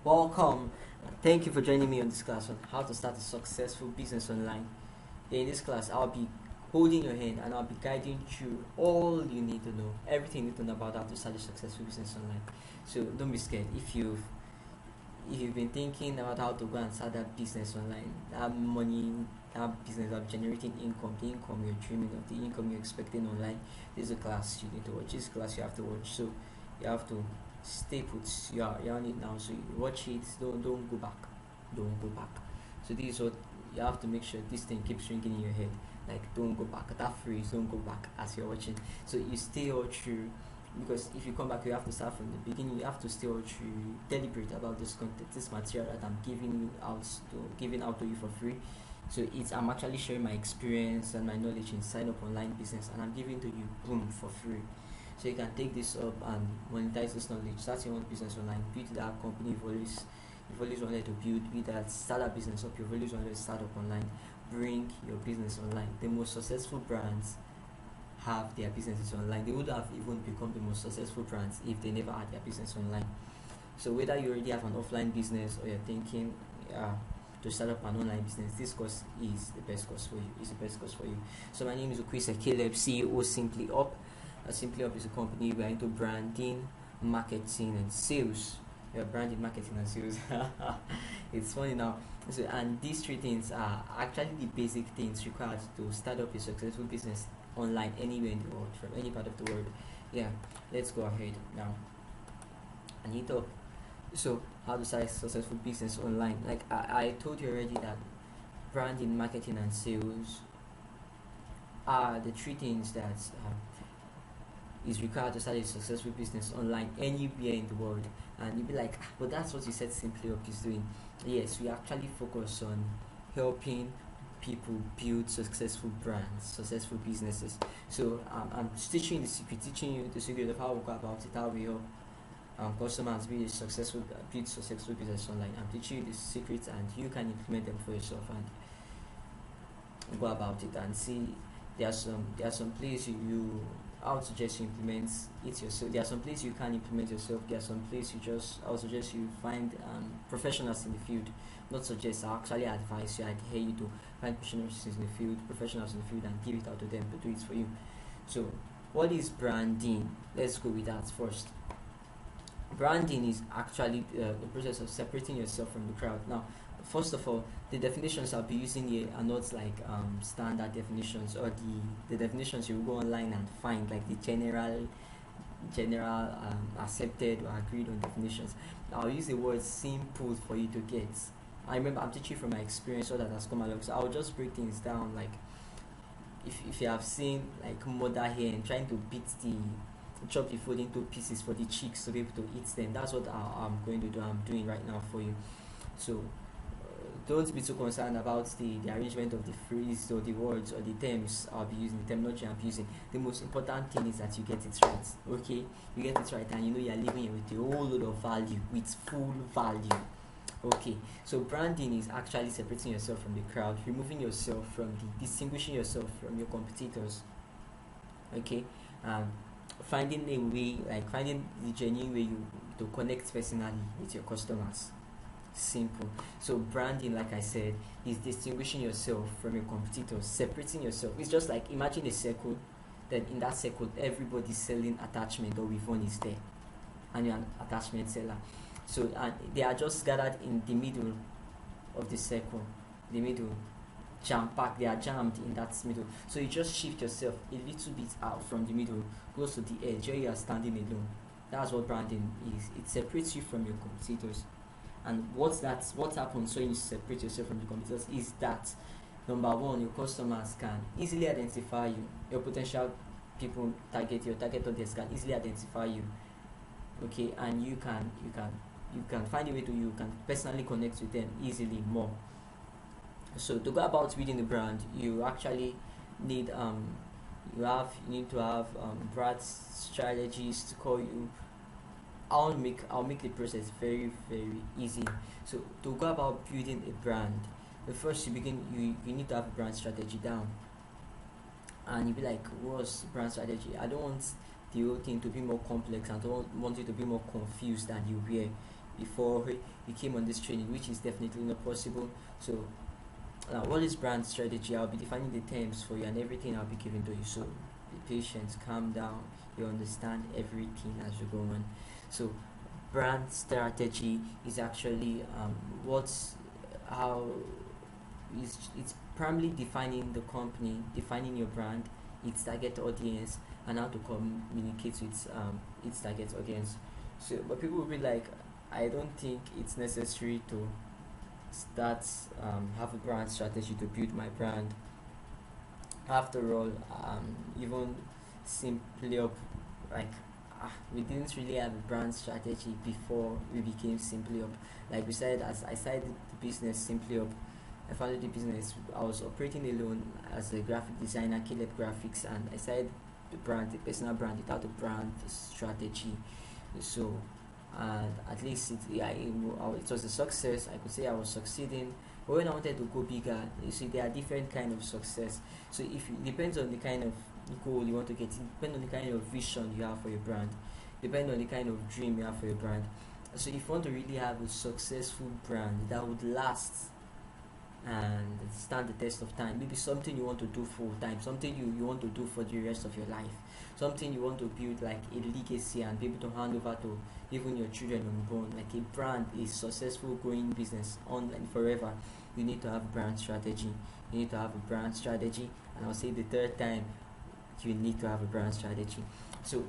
Welcome. Thank you for joining me on this class on how to start a successful business online. In this class, I'll be holding your hand and I'll be guiding you all you need to know, everything you need to know about how to start a successful business online. So don't be scared. If you've been thinking about how to go and start that business online, that money, that business of generating income, the income you're dreaming of, the income you're expecting online, this is a class you need to watch. This is a class you have to watch. So you have to stay put. You're on it now. So you watch it. Don't go back. Don't go back. So this is what you have to make sure this thing keeps ringing in your head. Like don't go back. That phrase, don't go back as you're watching. So you stay all through, because if you come back you have to start from the beginning. You have to stay all through, deliberate about this content, this material that I'm giving out to you for free. So I'm actually sharing my experience and my knowledge in sign up online business, and I'm giving to you boom for free. So you can take this up and monetize this knowledge, start your own business online, build that company you've always wanted to build, be that start a business up you've always wanted to start up online. Bring your business online. The most successful brands have their businesses online. They would have even become the most successful brands if they never had their business online. So whether you already have an offline business or you're thinking to start up an online business, this course is the best course for you. It's the best course for you. So my name is Okwisa Caleb, CEO Simply Up. Simply Up is a company. We are into branding, marketing, and sales. We are branding, marketing, and sales. It's funny now. So, and these three things are actually the basic things required to start up a successful business online anywhere in the world, from any part of the world. Yeah, let's go ahead now. I need to. So, how to start a successful business online? Like I told you already that branding, marketing, and sales are the three things that is required to start a successful business online anywhere in the world. And you'll be like, but that's what you said Simply Up is doing. Yes, we actually focus on helping people build successful brands, successful businesses. So I'm teaching you the secret of how we go about it, how we help customers build successful business online. I'm teaching you the secrets, and you can implement them for yourself and go about it and see. There are some places you I would suggest you implement it yourself. There are some places you can implement yourself. There are some places I would suggest you find professionals in the field. Not suggest, I actually advise you, I adhere you to find professionals in the field, and give it out to them to do it for you. So, what is branding? Let's go with that first. Branding is actually the process of separating yourself from the crowd. Now, first of all, the definitions I'll be using here are not like standard definitions, or the definitions you will go online and find, like the general accepted or agreed on definitions. I'll use the word simple for you to get. I remember I'm teaching from my experience, so that has come along. So I'll just break things down. Like if you have seen like mother hen trying to beat the chop the food into pieces for the chicks to be able to eat them. That's what I'm going to do. I'm doing right now for you. So don't be too concerned about the arrangement of the phrase or the words or the terms I'll be using, the terminology I'm using. The most important thing is that you get it right. Okay? You get it right, and you know you're living with a whole load of value, with full value. Okay, so branding is actually separating yourself from the crowd, removing yourself from distinguishing yourself from your competitors. Okay, finding a way, like finding the genuine way to connect personally with your customers. Simple. So branding, like I said, is distinguishing yourself from your competitors, separating yourself. It's just like, imagine a circle. Then in that circle, everybody's selling attachment, or with one is there, and you're an attachment seller. So and they are just gathered in the middle of the circle, the middle, jam packed. They are jammed in that middle. So you just shift yourself a little bit out from the middle, close to the edge, where you are standing alone. That's what branding is. It separates you from your competitors. And what happens when you separate yourself from the competitors is that, number one, your customers can easily identify you. Your potential people your target audience can easily identify you. Okay, and you can find a way to you can personally connect with them easily more. So to go about building the brand, you actually need you need to have brand strategies to call you. I'll make the process very very easy. So to go about building a brand, the first you need to have a brand strategy down, and you'll be like, what's brand strategy? I don't want the whole thing to be more complex, and I don't want you to be more confused than you were. before you came on this training, which is definitely not possible. So what is brand strategy? I'll be defining the terms for you and everything I'll be giving to you. So be patient, calm down, you understand everything as you go on. So brand strategy is actually what's how it's primarily defining the company, defining your brand, its target audience, and how to communicate with its target audience. So, but people will be like, I don't think it's necessary to start have a brand strategy to build my brand. After all, even simply up, like we didn't really have a brand strategy before we became simply up. Like we said, as I started the business simply up, I founded the business. I was operating alone as a graphic designer, Caleb Graphics, and I started the brand, the personal brand, without a brand strategy. So, and at least it was a success. I could say I was succeeding. But when I wanted to go bigger, you see, there are different kind of success. So, if it depends on the kind of goal you want to get, it depends on the kind of vision you have for your brand, depends on the kind of dream you have for your brand. So, if you want to really have a successful brand that would last and stand the test of time, maybe something you want to do full time, something you want to do for the rest of your life, something you want to build like a legacy and be able to hand over to even your children unborn, like a brand, a successful growing business online forever. You need to have a brand strategy. You need to have a brand strategy, and I'll say the third time, you need to have a brand strategy. So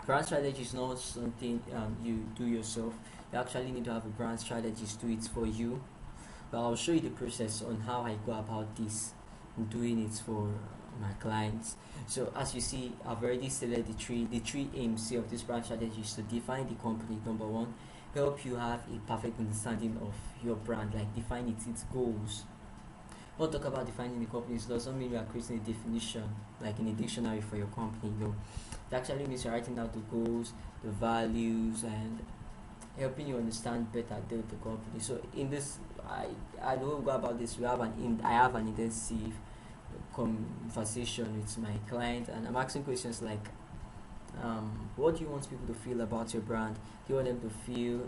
brand strategy is not something you do yourself. You actually need to have a brand strategist do it for you. But I'll show you the process on how I go about this, doing it for my clients. So as you see, I've already selected the three aims of this brand strategy is to define the company. Number one, help you have a perfect understanding of your brand, like define its goals. When talk about defining the company, it doesn't mean you are creating a definition like in a dictionary for your company. No, it actually means you're writing down the goals, the values, and helping you understand better the company. So in this, I don't go about this. I have an intensive conversation with my client, and I'm asking questions like, what do you want people to feel about your brand? Do you want them to feel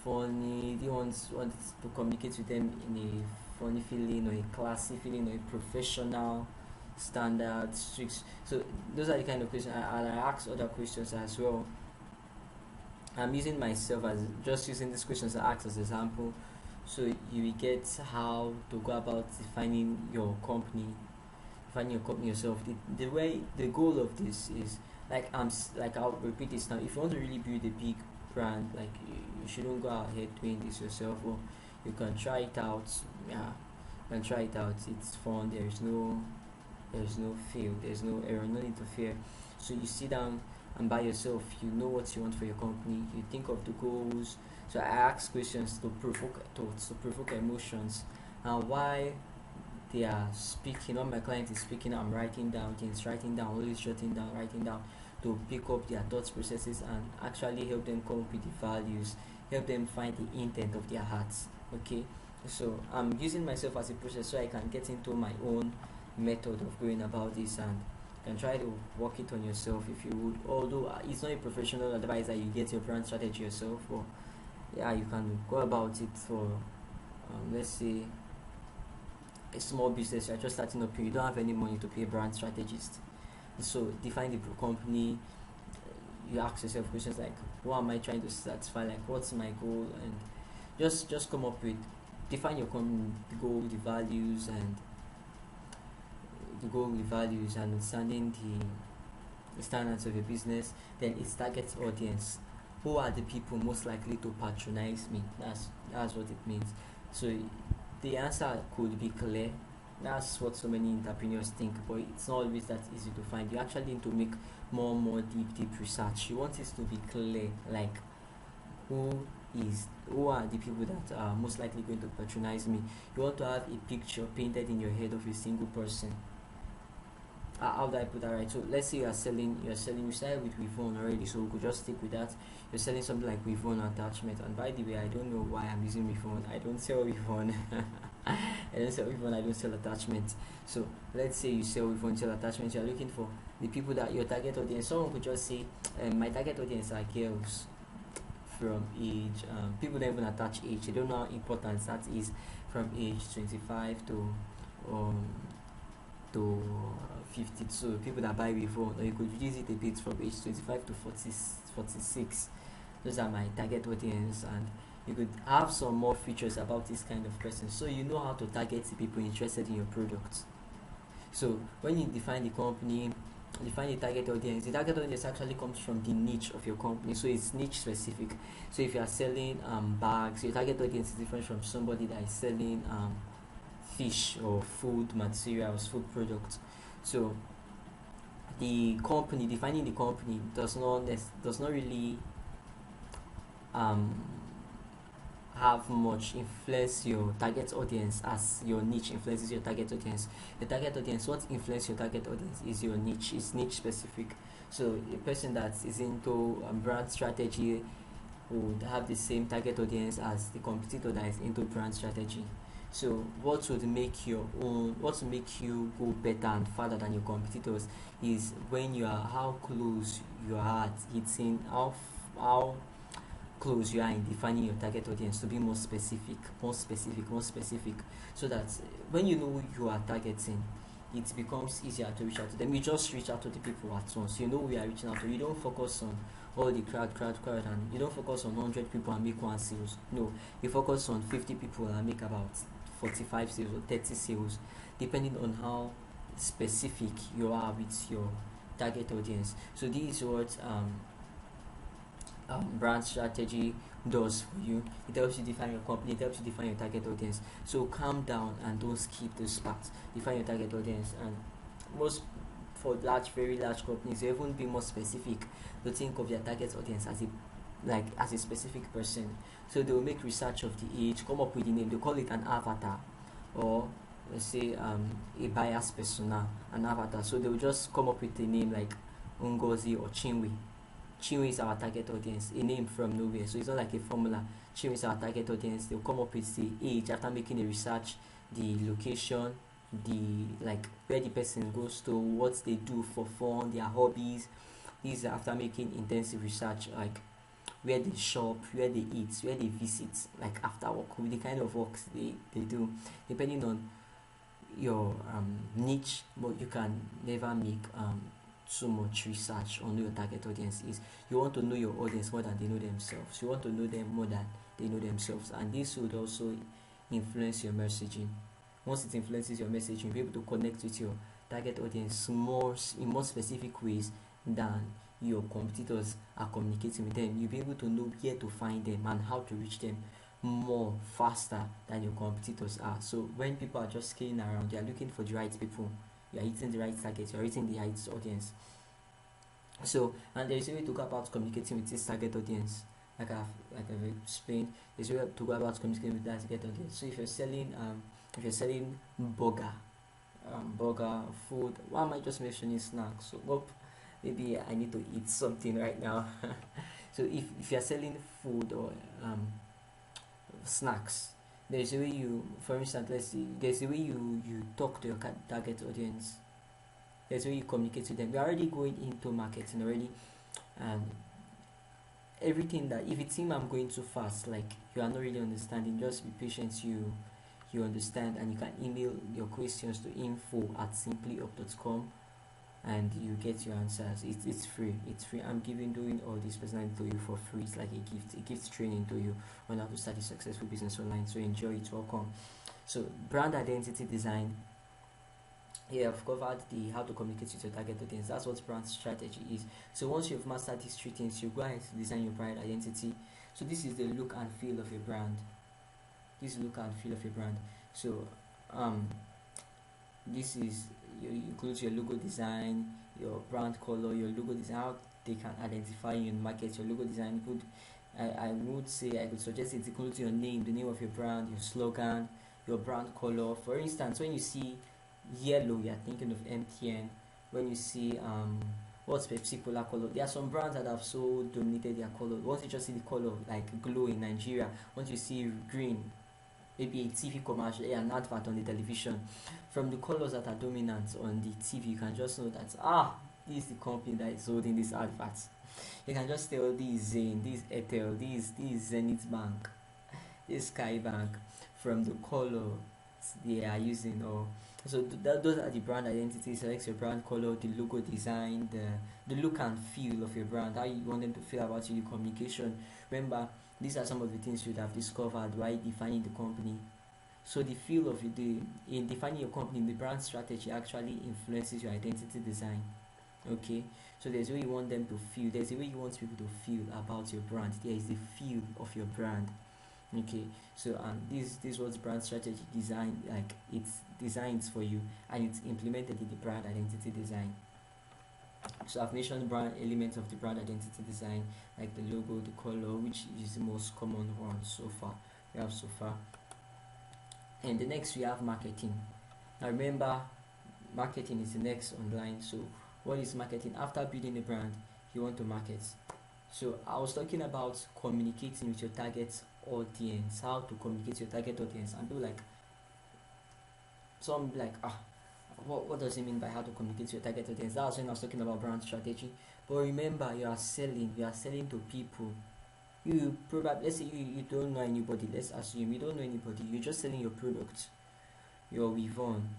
funny? Do you want to communicate with them in a funny feeling, or a classy feeling, or a professional standard strict? So those are the kind of questions, and I ask other questions as well. I'm using myself as just using these questions to ask as example, so you will get how to go about defining your company yourself. The way the goal of this is like like I'll repeat this now. If you want to really build a big brand, like you shouldn't go ahead doing this yourself. Or you can try it out. Yeah, you can try it out. It's fun. There's no fail. There's no error. No need to fear. So you sit down and by yourself, you know what you want for your company, you think of the goals. So I ask questions to provoke thoughts, to provoke emotions, and why they are speaking, when my client is speaking, I'm writing down things, writing down, always jotting down, writing down, to pick up their thoughts processes and actually help them come up with the values, help them find the intent of their hearts. Okay, so I'm using myself as a process so I can get into my own method of going about this, and can try to work it on yourself if you would. Although it's not a professional advice that you get your brand strategy yourself, but yeah, you can go about it for let's say a small business. You're just starting up, you don't have any money to pay a brand strategist. So define the company. You ask yourself questions like, what am I trying to satisfy, like what's my goal, and just come up with, define your company, the goal, the values, and understanding the standards of your business. Then its target audience. Who are the people most likely to patronize me? That's what it means. So the answer could be clear. That's what so many entrepreneurs think, but it's not always that easy to find. You actually need to make more deep research. You want it to be clear, like who are the people that are most likely going to patronize me. You want to have a picture painted in your head of a single person. How do I put that right? So let's say we started with Wivon already, so we could just stick with that. You're selling something like Wivon attachment, and by the way, I don't know why I'm using Wivon. I don't sell Wivon. I don't sell Wivon. I don't sell attachment. So let's say you sell Wivon, sell attachment. You're looking for the people that your target audience. Someone could just say, my target audience are girls from age. People don't even attach age. They don't know how important that is from age 25 um to 52. People that buy before, or you could reduce it a bit from age 25 to 40, 46. Those are my target audience, and you could have some more features about this kind of person, so you know how to target the people interested in your product. So when you define the company, define the target audience. The target audience actually comes from the niche of your company, so it's niche specific. So if you are selling bags, your target audience is different from somebody that is selling fish or food materials, food products. So the company, defining the company does not really um have much influence your target audience as your niche influences your target audience. The target audience, what influences your target audience is your niche. It's niche specific. So a person that is into brand strategy would have the same target audience as the competitor that is into brand strategy. So what would make what will make you go better and further than your competitors is when you are how close you are at hitting, how close you are in defining your target audience, to be more specific, more specific, so that when you know who you are targeting, it becomes easier to reach out to them. You just reach out to the people at once. You know we are reaching out to. You don't focus on all the crowd, and you don't focus on 100 people and make one sales. No, you focus on 50 people and make about 45 sales or 30 sales, depending on how specific you are with your target audience. So this is what brand strategy does for you. It helps you define your company, it helps you define your target audience. So calm down and don't skip those parts. Define your target audience, and most for very large companies, they even be more specific to think of their target audience as a specific person. So they will make research of the age, come up with the name. They call it an avatar, or let's say a bias persona, an avatar. So they will just come up with a name like Ngozi or Chinwe. Chinwe is our target audience, a name from nowhere. So it's not like a formula. Chinwe is our target audience. They'll come up with the age after making a research, the location, where the person goes to, what they do for fun, their hobbies. These are after making intensive research, like where they shop, where they eat, where they visit, like after work, with the kind of works they do, depending on your niche. But you can never make too much research on who your target audience is. You want to know your audience more than they know themselves. You want to know them more than they know themselves, and this would also influence your messaging. Once it influences your messaging, you'll be able to connect with your target audience in more specific ways than your competitors are communicating with them. You'll be able to know where to find them and how to reach them more faster than your competitors are. So when people are just scaling around, they are looking for the right people. You are hitting the right target, you are hitting the right audience. So, and there is a way to go about communicating with this target audience. Like I've explained, there's a way to go about communicating with that target audience. So if you're selling burger food, why am I just mentioning snacks? So maybe I need to eat something right now. So if you're selling food or snacks, there's a way for instance, let's see, there's a way you talk to your target audience. There's a way you communicate to them. You're already going into marketing already, and everything that if it seems I'm going too fast, like you are not really understanding, just be patient. You understand, and you can email your questions to info@simplyup.com and you get your answers. It's free. I'm doing all this personally to you for free. It's like a gift training to you on how to start a successful business online. So enjoy it. Welcome. So brand identity design. Here I've covered the how to communicate with your target audience. That's what brand strategy is. So once you've mastered these three things, you go ahead to design your brand identity. So this is the look and feel of your brand. So this is includes your logo design, your brand color, your logo design, how they can identify you in the market. Your logo design could I would say I could suggest it includes your name, the name of your brand, your slogan, your brand color. For instance, when you see yellow, you're thinking of MTN. When you see what's Pepsi Cola color, there are some brands that have so dominated their color. Once you just see the color, like Glow in Nigeria, once you see green, maybe a TV commercial, an advert on the television, from the colors that are dominant on the TV, you can just know that this is the company that is holding this advert. You can just tell this Zain, this Airtel, this Zenith Bank, this Sky Bank, from the color they are using, or so those are the brand identities. Select your brand color, the logo design, the look and feel of your brand, how you want them to feel about you, the communication. Remember, these are some of the things you'd have discovered while defining the company. So the feel of the in defining your company, the brand strategy actually influences your identity design. Okay, so there's a way you want them to feel. There's a way you want people to feel about your brand. There is the feel of your brand. Okay, so this was brand strategy design, like it's designed for you and it's implemented in the brand identity design. So I've mentioned brand elements of the brand identity design, like the logo, the color, which is the most common one so far. We have so far. And the next we have marketing. Now remember, marketing is the next online. So what is marketing? After building a brand, you want to market. So I was talking about communicating with your target audience, how to communicate to your target audience, and people like some like what does it mean by how to communicate to your target audience? That was when I was talking about brand strategy. But remember, you are selling to people. You probably, let's say you don't know anybody, let's assume you don't know anybody, you're just selling your product. You're with one.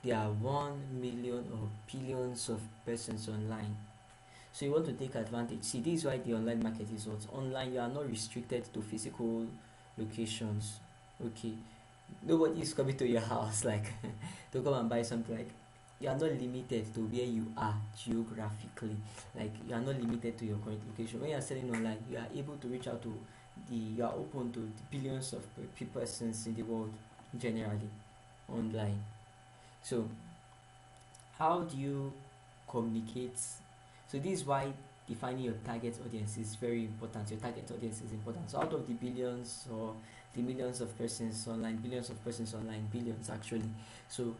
There are 1 million or billions of persons online. So you want to take advantage. See, this is why the online market is what? Online, you are not restricted to physical locations. Okay. Nobody is coming to your house like to come and buy something. Like, you are not limited to where you are geographically. Like, you are not limited to your current location. When you are selling online, you are able to reach out to you are open to the billions of persons in the world generally online. So how do you communicate? So this is why defining your target audience is very important. Your target audience is important. So out of the billions or the millions of persons online, billions actually. So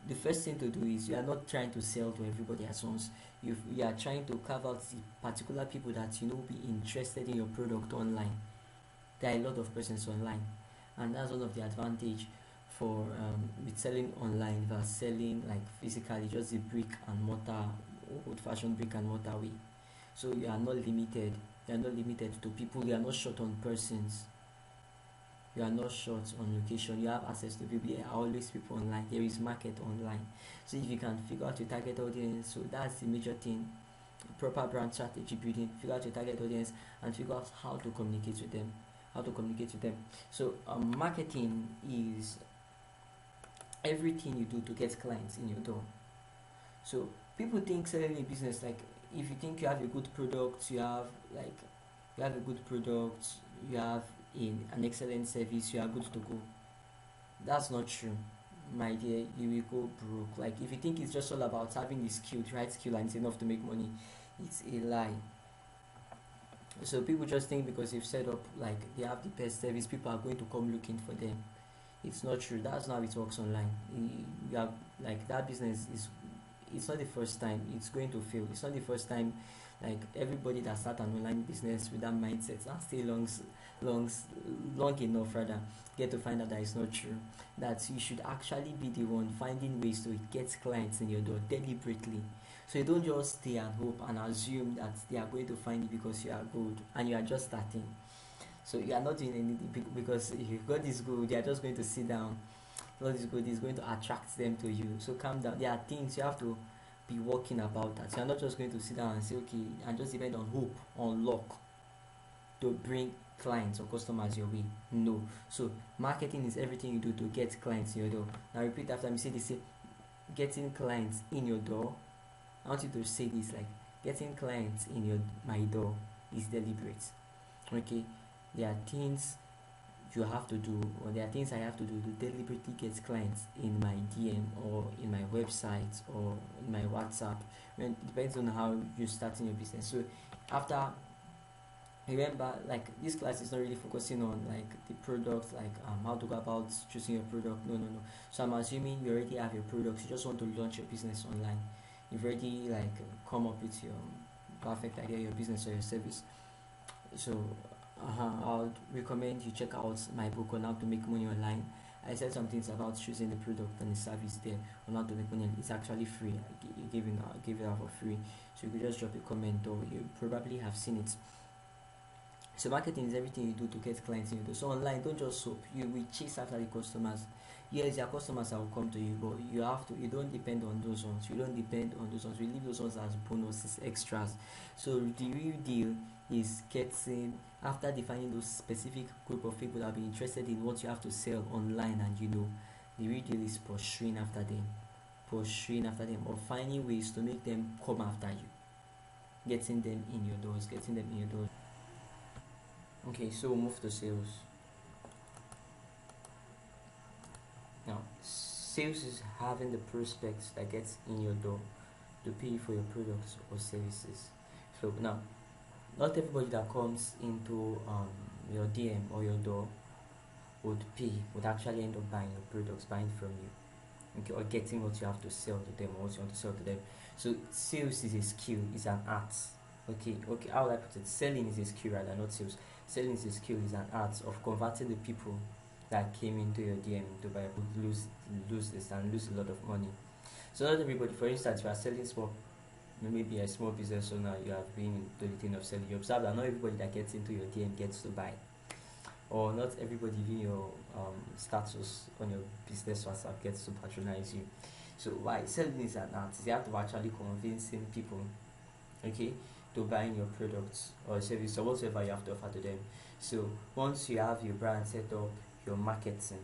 the first thing to do is you are not trying to sell to everybody at once. You are trying to carve out the particular people that you know will be interested in your product online. There are a lot of persons online, and that's one of the advantage for with selling online versus selling like physically, just the brick and mortar, old-fashioned brick and mortar way. So you are not limited. You are not limited to people. You are not short on persons. You are not short on location. You have access to people. There are always people online. There is market online. So if you can figure out your target audience, so that's the major thing. Proper brand strategy building. Figure out your target audience and figure out how to communicate with them. So marketing is everything you do to get clients in your door. So people think selling a business, like if you think you have a good product, you have a good product, you have an excellent service, you are good to go. That's not true, my dear. You will go broke. Like if you think it's just all about having the right skill, and it's enough to make money, it's a lie. So people just think because you've set up like they have the best service, people are going to come looking for them. It's not true. That's not how it works online. You have like that business is, it's not the first time it's going to fail. It's not the first time. Like everybody that start an online business with that mindset and stay long long enough rather get to find out that it's not true. That you should actually be the one finding ways to get clients in your door deliberately. So you don't just stay and hope and assume that they are going to find you because you are good and you are just starting. So you are not doing anything because if you've got this good, they are just going to sit down. God is good is going to attract them to you. So calm down. There are things you have to be working about that. You're not just going to sit down and say, okay, and just depend on hope, on luck to bring clients or customers your way. No. So marketing is everything you do to get clients in your door. Now repeat after me. Say this. Say getting clients in your door. I want you to say this like getting clients in your my door is deliberate. Okay. There are things you have to do, or there are things I have to do to deliberately get clients in my DM or in my website or in my WhatsApp. It depends on how you're starting your business. So after, remember, like this class is not really focusing on like the product, like how to go about choosing your product. No. So I'm assuming you already have your products. You just want to launch your business online. You've already like come up with your perfect idea, your business or your service. So I would recommend you check out my book on how to make money online. I said some things about choosing the product and the service there or not to make money. It's actually free. I gave it out for free. So you could just drop a comment, or you probably have seen it. So marketing is everything you do to get clients in. So online, don't just soap. You will chase after the customers. Yes, your customers that will come to you, but you don't depend on those ones. You don't depend on those ones. We leave those ones as bonuses, extras. So the real deal is getting, after defining those specific group of people that will be interested in what you have to sell online, and the real deal is pursuing after them, or finding ways to make them come after you, getting them in your doors. Okay, so we'll move to sales. Now, sales is having the prospects that gets in your door to pay for your products or services. So now, not everybody that comes into your DM or your door would actually end up buying your products, buying from you, okay, or getting what you have to sell to them, or what you want to sell to them. So sales is a skill, is an art. Okay, how would I put it? Selling is a skill rather, not sales. Selling is a skill, is an art of converting the people that came into your DM to buy, lose this and lose a lot of money. So not everybody, for instance, you are selling small, maybe a small business owner, you have been into the thing of selling. You observe that not everybody that gets into your DM gets to buy, or not everybody in your status on your business WhatsApp gets to patronize you. So why selling is an art? You have to actually convincing people, okay, to buying your products or service or whatever you have to offer to them. So once you have your brand set up, your marketing,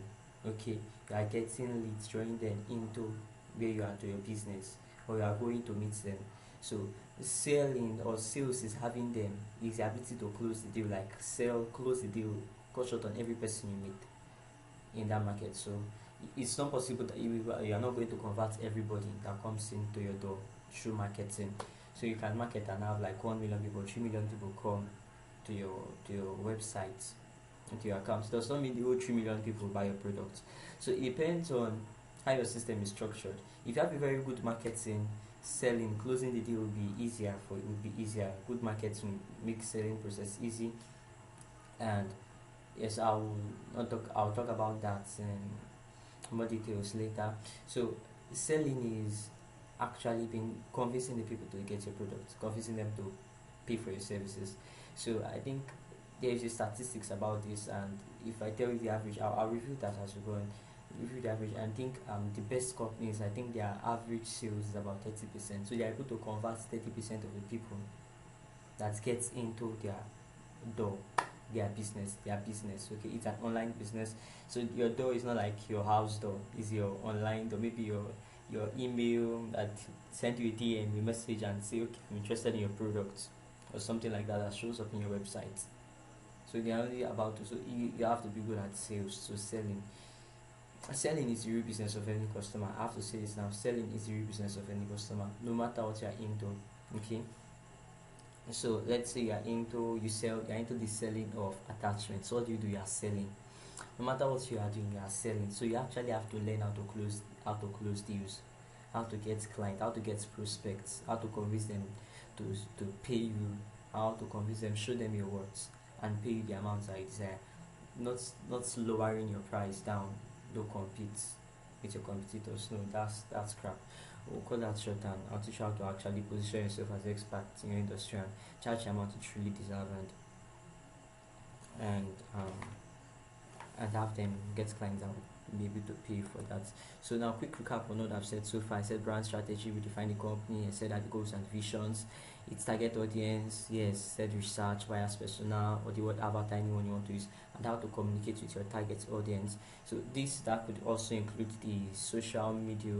okay, you are getting leads, drawing them into where you are to your business, or you are going to meet them. So selling or sales is having them, is the ability to close the deal, like close the deal, cut short on every person you meet in that market. So it's not possible that you are not going to convert everybody that comes into your door through marketing. So you can market and have like 1 million people, 3 million people come to your website, into your accounts. Does not mean the whole 3 million people buy your product. So it depends on how your system is structured. If you have a very good marketing, selling, closing the deal will be easier. Good marketing makes selling process easy. And yes, I'll talk about that in more details later. So selling is actually being convincing the people to get your product, convincing them to pay for your services. So I think there is a statistics about this, and if I tell you the average, I'll review that as we go on. Review the average. I think the best companies, I think their average sales is about 30%. So they are able to convert 30% of the people that gets into their door, their business. Okay, it's an online business. So your door is not like your house door, it's your online door. Maybe your email that sent you a DM, a message, and say, okay, I'm interested in your product, or something like that shows up in your website. So they are only about to. So you have to be good at sales. So selling is the real business of any customer. I have to say this now. Selling is the real business of any customer, no matter what you are into. Okay. So let's say you're into the selling of attachments. What do? You are selling. No matter what you are doing, you are selling. So you actually have to learn how to close deals, how to get clients, how to get prospects, how to convince them to pay you, how to convince them, show them your worth, and pay you the amount that you desire. Not lowering your price down. Don't compete with your competitors. No, that's crap. We'll call that short, and I'll teach you how to actually position yourself as expert in your industry and charge the amount you truly deserve, and have them get clients and be able to pay for that. So now, quick recap on what I've said so far. I said brand strategy, we define the company. I said that goals and visions, its target audience, yes, said research, bias persona, or the word avatar, anyone you want to use, and how to communicate with your target audience. So that could also include the social media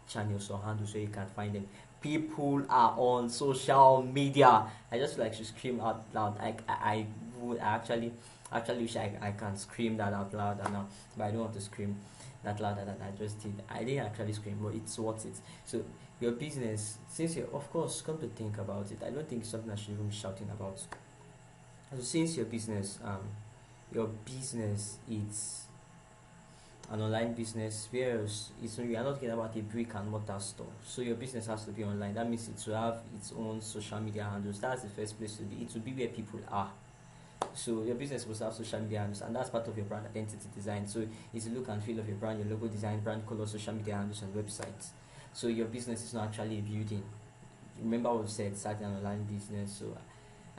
channels or handles where you can find them. People are on social media. I just like to scream out loud. I actually wish I can scream that out loud now, but I don't want to scream that louder than I just did. I didn't actually scream, but it's worth it. So your business, since you're, of course, come to think about it, I don't think it's something I should even be shouting about. So since your business it's an online business, whereas we are not talking about a brick and mortar store. So your business has to be online. That means it will have its own social media handles. That's the first place to be. It will be where people are. So your business will have social media handles, and that's part of your brand identity design. So it's the look and feel of your brand, your logo design, brand color, social media handles, and websites. So your business is not actually a building. Remember what we said, starting an online business. So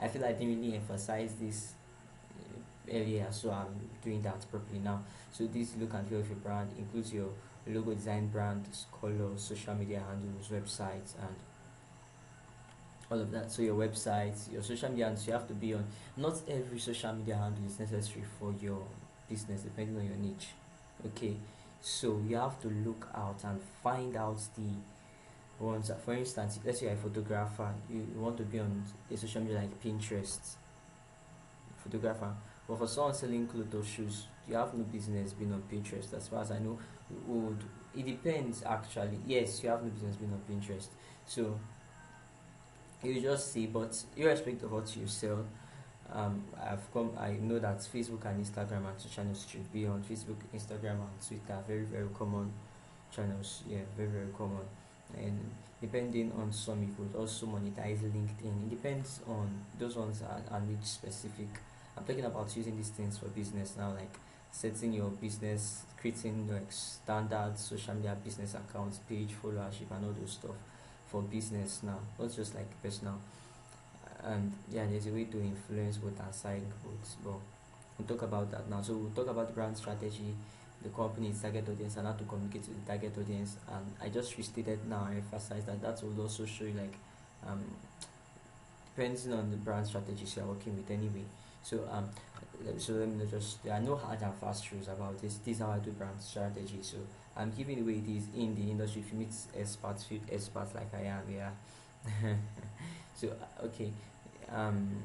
I feel I didn't really emphasize this earlier, so I'm doing that properly now. So this look and feel of your brand includes your logo design, brand color, social media handles, websites, and all of that. So your websites, your social media handles, you have to be on. Not every social media handle is necessary for your business, depending on your niche. Okay, so you have to look out and find out the ones that, for instance, let's say you're a photographer, you want to be on a social media like Pinterest, photographer. But for someone selling clothes or shoes, you have no business being on Pinterest. As far as I know, would it depends actually. Yes, you have no business being on Pinterest. So you just see, but irrespective of what you sell, I know that Facebook and Instagram and two channels should be on. Facebook, Instagram, and Twitter are very very common channels. Yeah, very very common. And depending on some, you could also monetize LinkedIn. It depends on those ones are niche specific. I'm talking about using these things for business now, like setting your business, creating like standard social media business accounts, page followership, and all those stuff for business now, not just like personal. And yeah, there's a way to influence both and side growth, but we'll talk about that now. So we'll talk about brand strategy, the company's target audience, and how to communicate to the target audience. And I just restated now, I emphasize that that will also show you like um depending on the brand strategies you're working with anyway. So so let me just, there are no hard and fast rules about this. This is how I do brand strategy. So I'm giving the way it is in the industry. If you meet experts like I am, yeah. So okay, um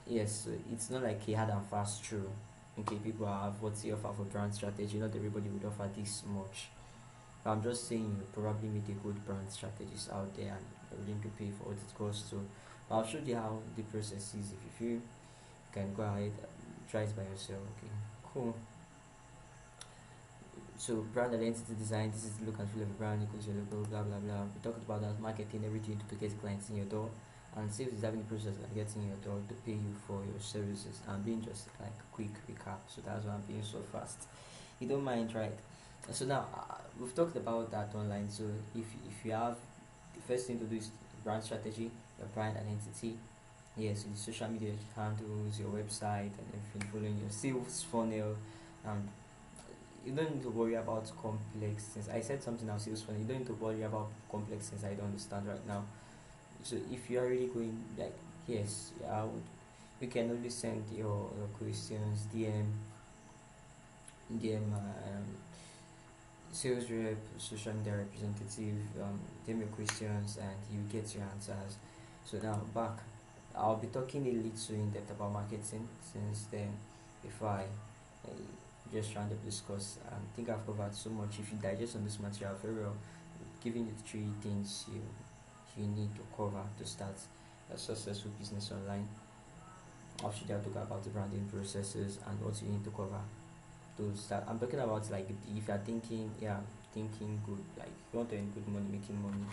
yes, so it's not like a hard and fast rule. Okay, people have what they offer for brand strategy. Not everybody would offer this much. But I'm just saying you probably meet a good brand strategist out there and you're willing to pay for what it costs. So I'll show you how the process is. If you feel you can go ahead, try it by yourself. Okay, cool. So brand identity design, this is the look and feel of a brand, equals your logo, blah blah blah. We talked about that, marketing, everything to get clients in your door, and sales is having the process of getting your door to pay you for your services. And being just like quick recap, so that's why I'm being so fast. You don't mind, right? So now we've talked about that online. So if you have, the first thing to do is brand strategy, your brand identity. Yes, your social media handles, your website, and everything, following your sales funnel. Um, you don't need to worry about complex things. I said something else useful. You don't need to worry about complex things I don't understand right now. So if you are really going like, yes, I would, you can always send your questions, DM sales rep, social media representative, DM your questions and you get your answers. So now back, I'll be talking a little in depth about marketing since then. If I just trying to discuss, I think I've covered so much. If you digest on this material very well, giving you the three things you need to cover to start a successful business online. Actually, I'll talk about the branding processes and what you need to cover to start. I'm talking about like if you're thinking, yeah, thinking good, like if you want to earn good money, making money,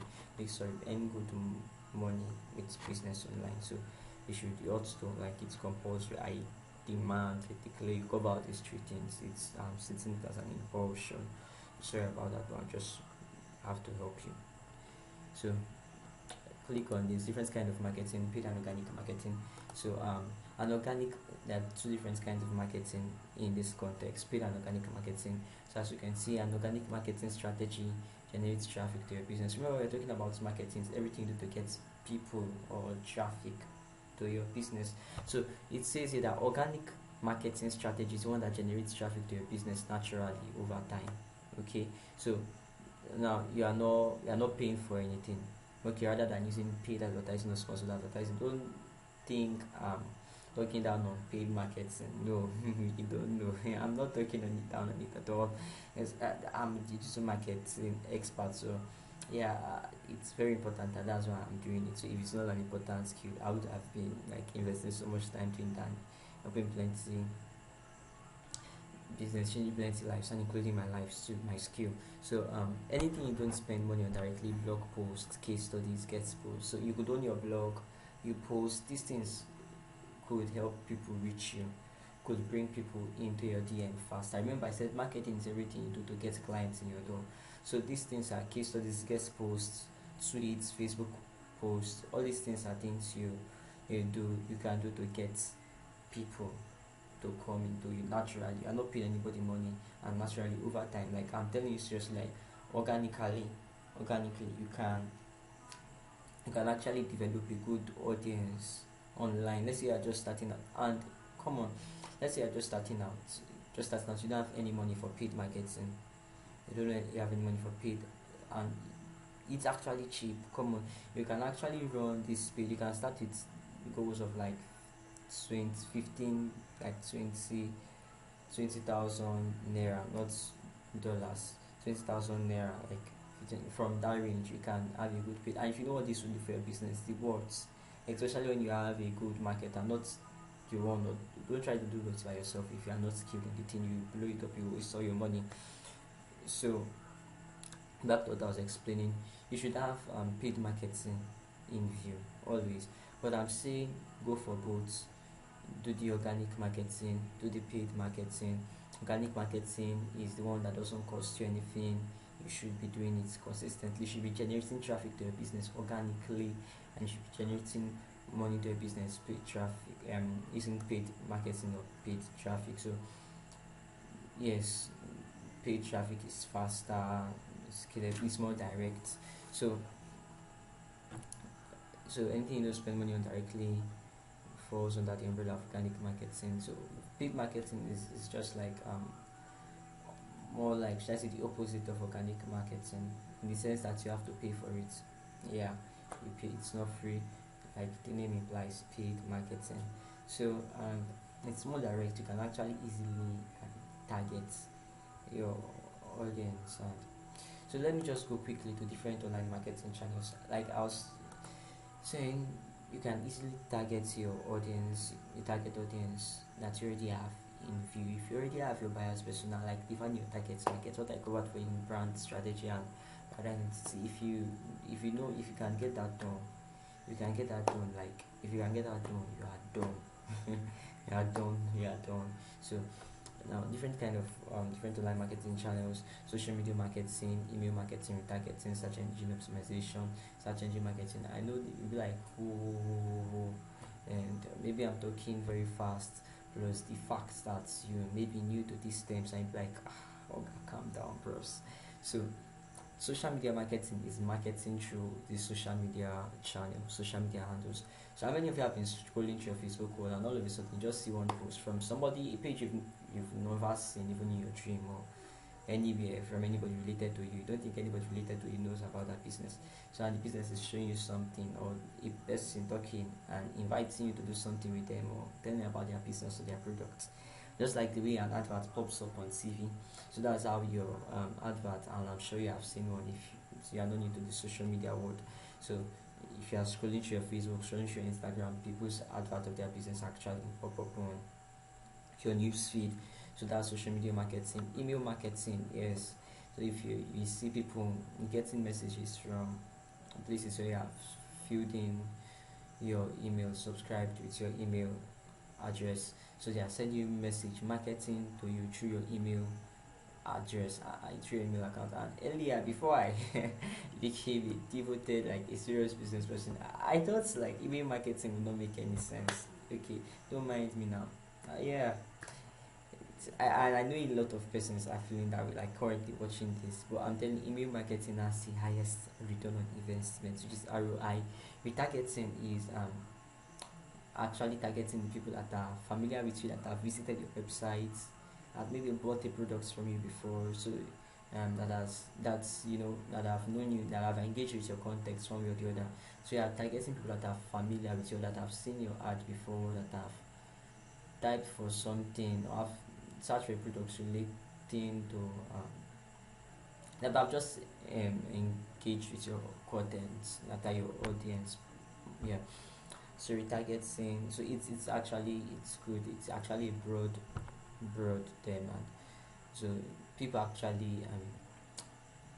earn good money with business online. So you ought to, like, it's compulsory. I demand critically you cover these three things. It's sitting it as an impulsion. Sorry about that, but I just have to help you. So click on this different kind of marketing, paid and organic marketing. So an organic, there are two different kinds of marketing in this context, paid and organic marketing. So as you can see, an organic marketing strategy generates traffic to your business. Remember, we're talking about marketing, everything you do to get people or traffic to your business. So it says here that organic marketing strategy is one that generates traffic to your business naturally over time. Okay, so now you are not paying for anything. Okay, rather than using paid advertising or sponsored advertising, don't think talking down on paid marketing. No, you don't know. I'm not talking down on it at all. I'm a digital marketing expert, so yeah, it's very important, and that's why I'm doing it. So if it's not an important skill, I would have been like investing so much time doing that, helping plenty business, changing plenty lives, and including my life to my skill. So anything you don't spend money on directly, blog posts, case studies, guest posts. So you could own your blog, you post these things could help people reach you, could bring people into your DM fast. I remember I said marketing is everything you do to get clients in your door. So these things are case studies, guest posts, tweets, Facebook posts. All these things are things you can do to get people to come into you naturally. You are not paying anybody money, and naturally over time, like I'm telling you seriously, like organically you can actually develop a good audience online. Let's say you're just starting out, and come on, let's say you're just starting out, you don't have any money for paid marketing, you don't really have any money for paid, and it's actually cheap. Come on, you can actually run this page. You can start with goals of like 20 15, like 20,000 naira, not dollars. 20,000 naira, like from that range, you can have a good page. And if you know what this will do for your business, the words, especially when you have a good market and not you want, not don't try to do it by yourself. If you are not skilled in the thing, you blow it up, you waste all your money. So back to what I was explaining, you should have paid marketing in view always. But I'm saying go for both. Do the organic marketing, do the paid marketing. Organic marketing is the one that doesn't cost you anything. You should be doing it consistently. You should be generating traffic to your business organically, and you should be generating money to your business paid traffic, using paid marketing or paid traffic. So yes, paid traffic is faster, it's more direct. So anything you don't spend money on directly falls under the umbrella of organic marketing. So paid marketing is just like more like, should I say, the opposite of organic marketing, in the sense that you have to pay for it. Yeah, you pay, it's not free, like the name implies, paid marketing. So it's more direct. You can actually easily target your audience. And so let me just go quickly to different online marketing channels. Like I was saying, you can easily target your audience, the target audience that you already have in view. If you already have your buyers persona, like define your target market, what I covered for in brand strategy and identity. If you can get that done, like if you can get that done, you are done. you are done. So now different online marketing channels: social media marketing, email marketing, retargeting, search engine optimization, search engine marketing. I know you'll be like, whoa, and maybe I'm talking very fast, plus the fact that you may be new to these terms, and you'll be like, okay, calm down, bros. So social media marketing is marketing through the social media channel, social media handles. So how many of you have been scrolling through your Facebook wall, and all of a sudden you just see one post from somebody, a page you've never seen even in your dream, or anywhere, from anybody related to you? You don't think anybody related to you knows about that business. So and the business is showing you something, or a person talking and inviting you to do something with them, or telling you about their business or their product. Just like the way an advert pops up on TV. So that's how your advert, and I'm sure you have seen one if you are not into the social media world. So if you are scrolling through your Facebook, scrolling through your Instagram, people's advert of their business actually pop up on your news feed. So that's social media marketing. Email marketing, yes. So if you see people getting messages from places where you have filled in your email, subscribed with your email address, so they are sending you message marketing to you through your email address, through your email account. And earlier, before I became a devoted, like a serious business person, I thought like email marketing would not make any sense. Okay, don't mind me now. Yeah, I know a lot of persons are feeling that way, like currently watching this, but I'm telling you, email marketing has the highest return on investment, which is ROI. Retargeting is actually targeting the people that are familiar with you, that have visited your website, have maybe bought the products from you before. So that have known you, that have engaged with your context one way or the other. So you are targeting people that are familiar with you, that have seen your ad before, that have typed for something, or have searched for products relating to that have just engaged with your content, that are your audience. Yeah. So retargeting, so it's good, it's actually a broad term. And so people actually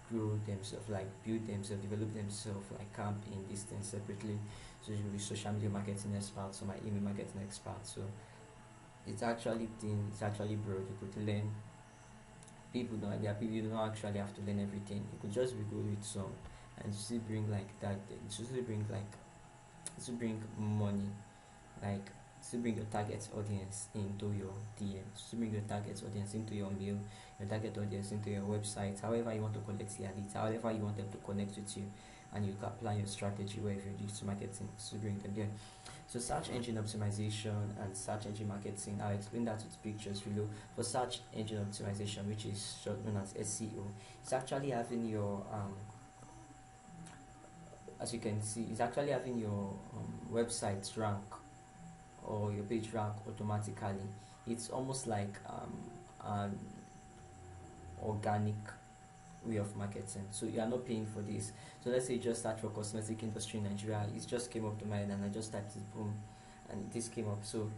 grow themselves, like build themselves, develop themselves, like camp in this thing separately. So you will be social media marketing expert, so my email marketing expert. So it's actually thin, it's actually broad. You could learn. People don't. There are people you don't actually have to learn everything. You could just be good with some, and still bring like that. Still bring like, still bring money, like to bring your target audience into your DMs, to bring your target audience into your mail, your target audience into your website, however you want to collect their leads, however you want them to connect with you, and you can apply your strategy where if you use marketing to bring them there. So search engine optimization and search engine marketing, I'll explain that with pictures below. For search engine optimization, which is short known as SEO, it's actually having your as you can see, it's actually having your website rank or your page rank automatically. It's almost like an organic way of marketing. So you are not paying for this. So let's say you just start for cosmetic industry in Nigeria. It just came up to mind and I just typed it, boom, and this came up. So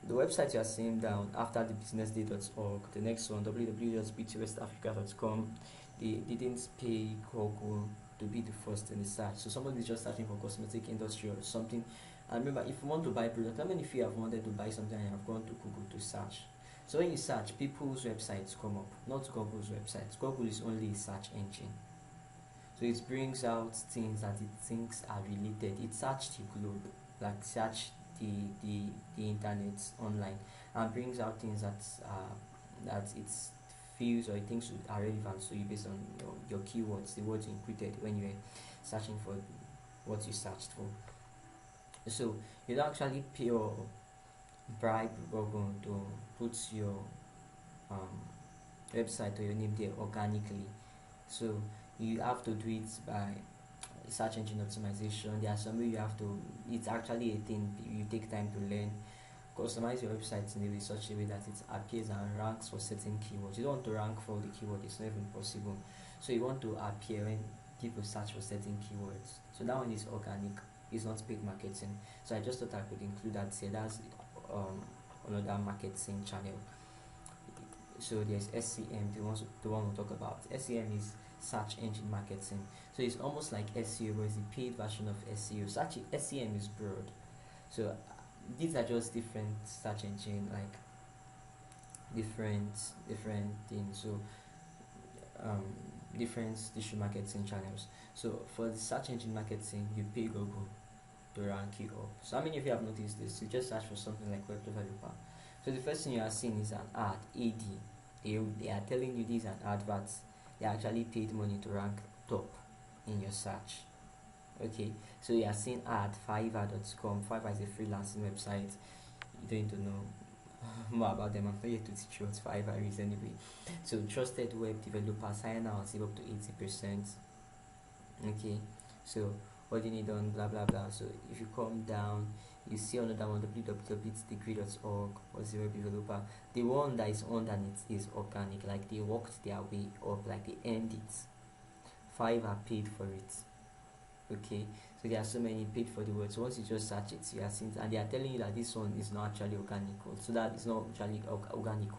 the website you are seeing down after the businessday.org, the next one, www.beautywestafrica.com, they didn't pay Google to be the first in the search. So somebody is just searching for cosmetic industry or something. And remember, if you want to buy product, how many of you have wanted to buy something and you have gone to Google to search? So when you search, people's websites come up, not Google's websites. Google is only a search engine. So it brings out things that it thinks are related. It searched the globe, like search the internet online, and brings out things that it feels or it thinks are relevant to you based on your keywords, the words you included when you were searching for what you searched for. So you don't actually pay or bribe Google to put your website or your name there organically. So you have to do it by search engine optimization. There are some way you have to. It's actually a thing you take time to learn. Customize your website in a way such a way that it appears and ranks for certain keywords. You don't want to rank for the keyword; it's not even possible. So you want to appear when people search for certain keywords. So that one is organic. It's not paid marketing. So I just thought I could include that here. That's another marketing channel. So there's SEM, the one we'll talk about. SEM is search engine marketing. So it's almost like SEO, but it's a paid version of SEO. So actually, SEM is broad. So these are just different search engine, like different things. So different digital marketing channels. So for the search engine marketing, you pay Google to rank you up. So how many of you have noticed this? You just search for something like web developer. So the first thing you are seeing is an ad, AD. They are telling you this is an advert. They actually paid money to rank top in your search. Okay, so you are seeing ad Fiverr.com. Fiverr is a freelancing website. You don't need to know more about them. I'm not here to teach you what Fiverr is anyway. So trusted web developer, sign out, save up to 80%. Okay, so what do you need on blah blah blah. So if you come down, you see another one, www.degree.org or zero developer. The one that is underneath is organic, like they worked their way up, like they earned it. Fiverr paid for it. Okay, so there are so many paid for the words. So once you just search it, you are seeing, and they are telling you that this one is not actually organic, so that is not actually organic.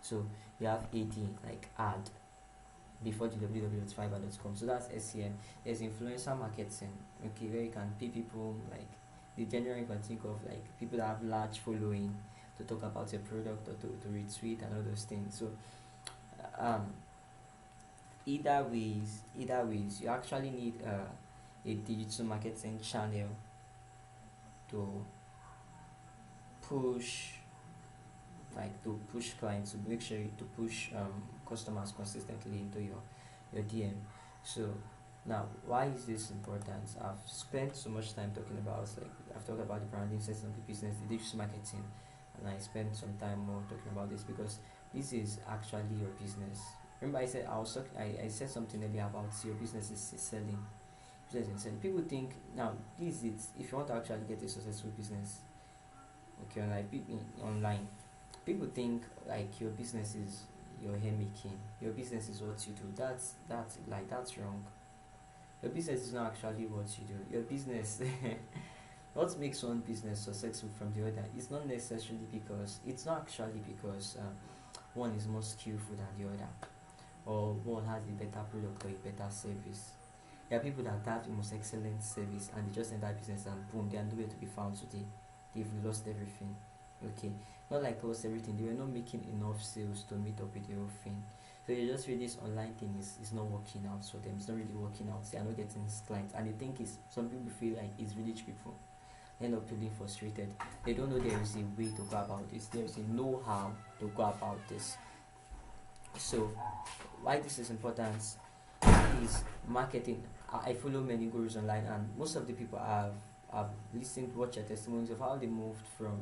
So you have AD, like ad before the www.fiverr.com. So that's SEM. There's influencer marketing, okay, where you can pay people, like the general you can think of, like people that have large following to talk about your product or to retweet and all those things. So either ways, you actually need a digital marketing channel to push, like to push clients, to make sure to push customers consistently into your DM. So now, why is this important? I've spent so much time talking about, like I've talked about the branding sense of the business, the digital marketing, and I spent some time more talking about this because this is actually your business. Remember, I said something earlier about your business is selling. Business is selling. People think now this is if you want to actually get a successful business, okay, online, people think like your business is your hair making. Your business is what you do. That's wrong. Your business is not actually what you do. Your business, what makes one business successful from the other is not necessarily because it's not actually because one is more skillful than the other, or one has a better product or a better service. There are people that have the most excellent service and they just enter business and boom, they are nowhere to be found today. They've lost everything. Okay, not like lost everything. They were not making enough sales to meet up with the whole thing. So you just feel this online thing is not working out for them. It's not really working out. They are not getting clients, and they think it's some people feel like it's rich people. They end up feeling frustrated. They don't know there is a way to go about this. There is a know-how to go about this. So why this is important is marketing. I follow many gurus online, and most of the people have listened, watched their testimonies of how they moved from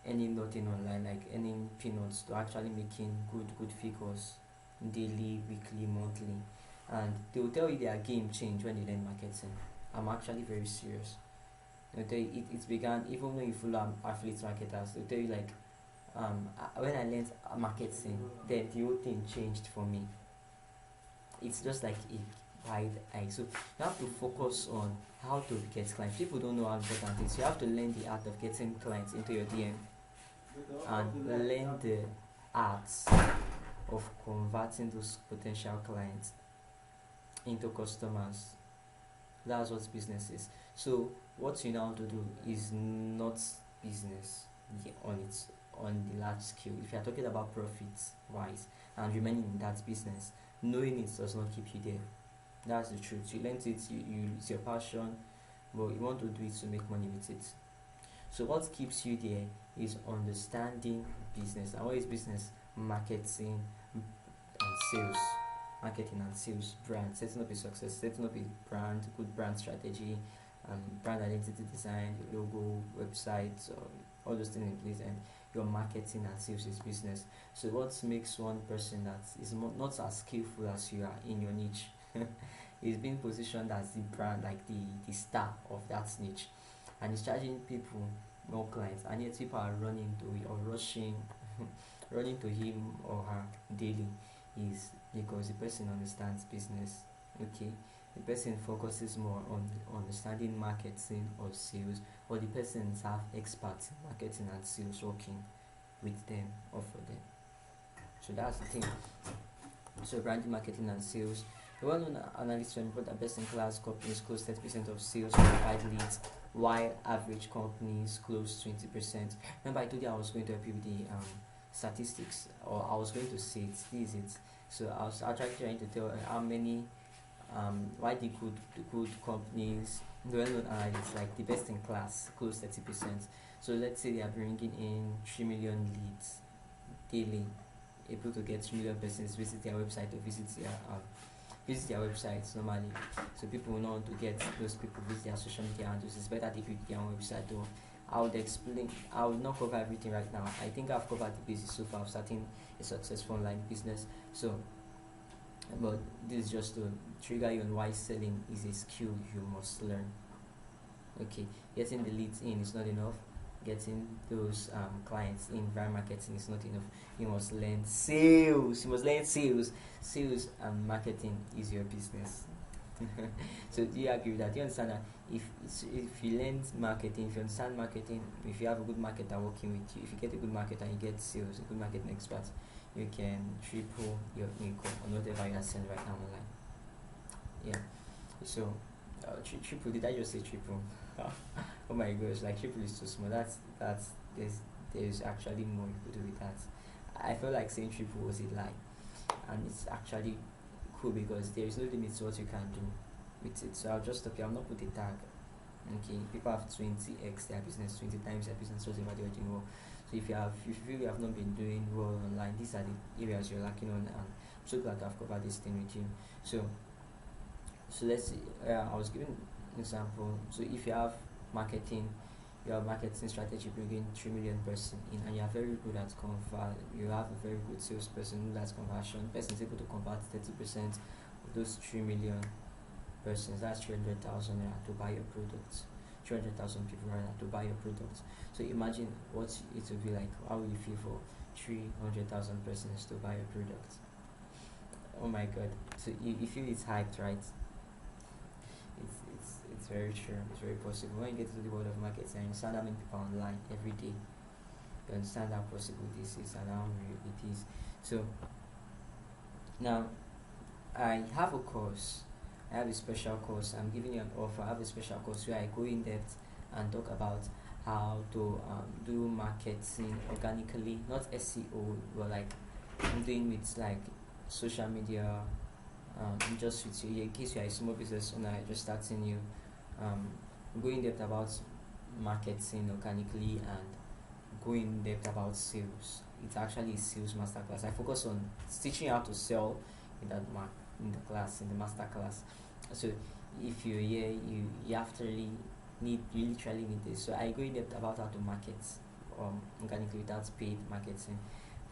earning nothing online, like earning peanuts, to actually making good figures daily, weekly, monthly, and they will tell you their game changed when they learn marketing. I'm actually very serious. They'll tell you it began even when you follow affiliate marketers. They'll tell you like when I learned marketing, then the whole thing changed for me. It's just like a wide eye. So you have to focus on how to get clients. People don't know how important it is. You have to learn the art of getting clients into your DM and learn the arts of converting those potential clients into customers. That's what business is. So what you now have to do is not business on the large scale. If you are talking about profits wise and remaining in that business, knowing it does not keep you there. That's the truth. You learned it, it's your passion, but you want to do it to make money with it. So what keeps you there is understanding business. And what is business? Marketing and sales. Marketing and sales, brand, setting up a success, setting up a brand, good brand strategy, brand identity design, your logo, website, all those things in place, and your marketing and sales is business. So what makes one person that is not as skillful as you are in your niche is being positioned as the brand, like the star of that niche, and is charging people more clients, and yet people are running to it or rushing running to him or her daily, is because the person understands business. Okay, the person focuses more on understanding marketing or sales, or the persons have experts in marketing and sales working with them or for them. So that's the thing. So branding, marketing and sales. The well-known analysts report that best-in-class companies close 30% of sales qualified leads, while average companies close 20%. Remember I told you I was going to help you with the statistics, or I was going to say it, this is it. So I was actually trying to tell how many why the good companies, the well-known analysts, like the best in class, close 30%. So let's say they are bringing in 3 million leads daily, able to get 3 million persons visit their website or visit their websites normally. So people will not want to get those people visit their social media handles. It's better they visit their own website. Or I would explain. I will not cover everything right now. I think I've covered the basics so far of starting a successful online business. So, but this is just to trigger you on why selling is a skill you must learn. Okay, getting the leads in is not enough. Getting those clients in via marketing is not enough. You must learn sales. You must learn sales. Sales and marketing is your business. So do you agree with that? Do you understand that if you learn marketing, if you understand marketing, if you have a good marketer working with you, if you get a good marketer and you get sales, a good marketing expert, you can triple your income on whatever you are selling right now online. Yeah. So triple, did I just say triple? Oh my gosh, like triple is too small. That's there's actually more you could do with that. I felt like saying triple was a lie, and it's actually cool because there is no limit to what you can do with it. So I'll just stop here. I'm not put a tag. Okay, people have 20x their business, 20 times their business, whatever they're doing well. So if you feel you have not been doing well online, these are the areas you're lacking on, and I'm so glad I've covered this thing with you. So let's see. I was giving an example. So if you have marketing, your marketing strategy bringing 3 million person in, and you are very good at you have a very good salesperson who does conversion. Person is able to convert 30% of those 3 million persons. That's 300,000 to buy your product. 300,000 people rather to buy your product. So imagine what it would be like. How will you feel for 300,000 persons to buy your product? Oh my God! So you feel it's hyped, right? It's very true. It's very possible. When you get to the world of marketing and you understand how many people online every day, you understand how possible this is and how real it is. So now I have a course I have a special course. I'm giving you an offer. I have a special course where I go in depth and talk about how to do marketing organically, not SEO, but like I'm doing with like social media. Just with you, in case you are a small business owner just starting, you go in depth about marketing organically and go in depth about sales. It's actually a sales masterclass. I focus on teaching you how to sell in that in the class, in the masterclass. So if you're here, you have to really need, you literally need this. So I go in depth about how to market organically without paid marketing.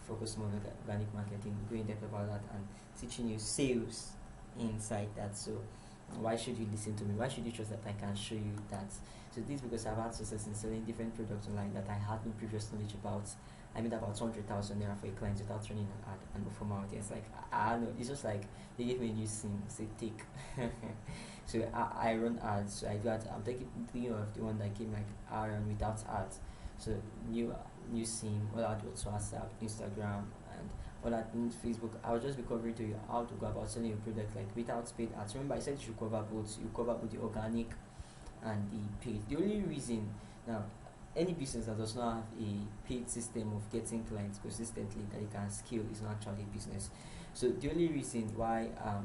Focus more on organic marketing. Go in depth about that and teaching you sales inside that. So why should you listen to me? Why should you trust that I can show you that? So this because I've had success in selling different products online that I had no previous knowledge about. I made about 200,000 naira for a client without running an ad and no formality. It's like I don't know. It's just like they gave me a new SIM. Say take. So I run ads. So I do ads. I'm taking of the one that came like I run without ads. So new SIM. All that was WhatsApp, Instagram, and all that in Facebook. I'll just be covering to you how to go about selling your product like without paid ads. Remember, I said you should cover both. You cover both the organic and the paid. The only reason now, any business that does not have a paid system of getting clients consistently that it can scale is not actually a business. So the only reason why I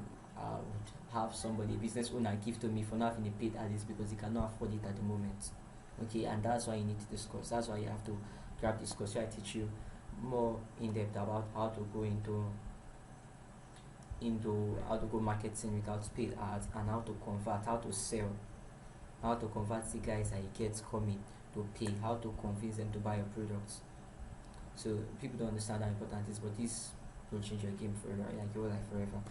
would have somebody, a business owner, give to me for not having a paid ad is because he cannot afford it at the moment. Okay, and that's why you need to discuss. That's why you have to grab this course. So I teach you more in depth about how to go into how to go marketing without paid ads and how to convert, how to sell, how to convert the guys that you get coming to pay, how to convince them to buy your products. So people don't understand how important it is, but this will change your game forever, like your life forever.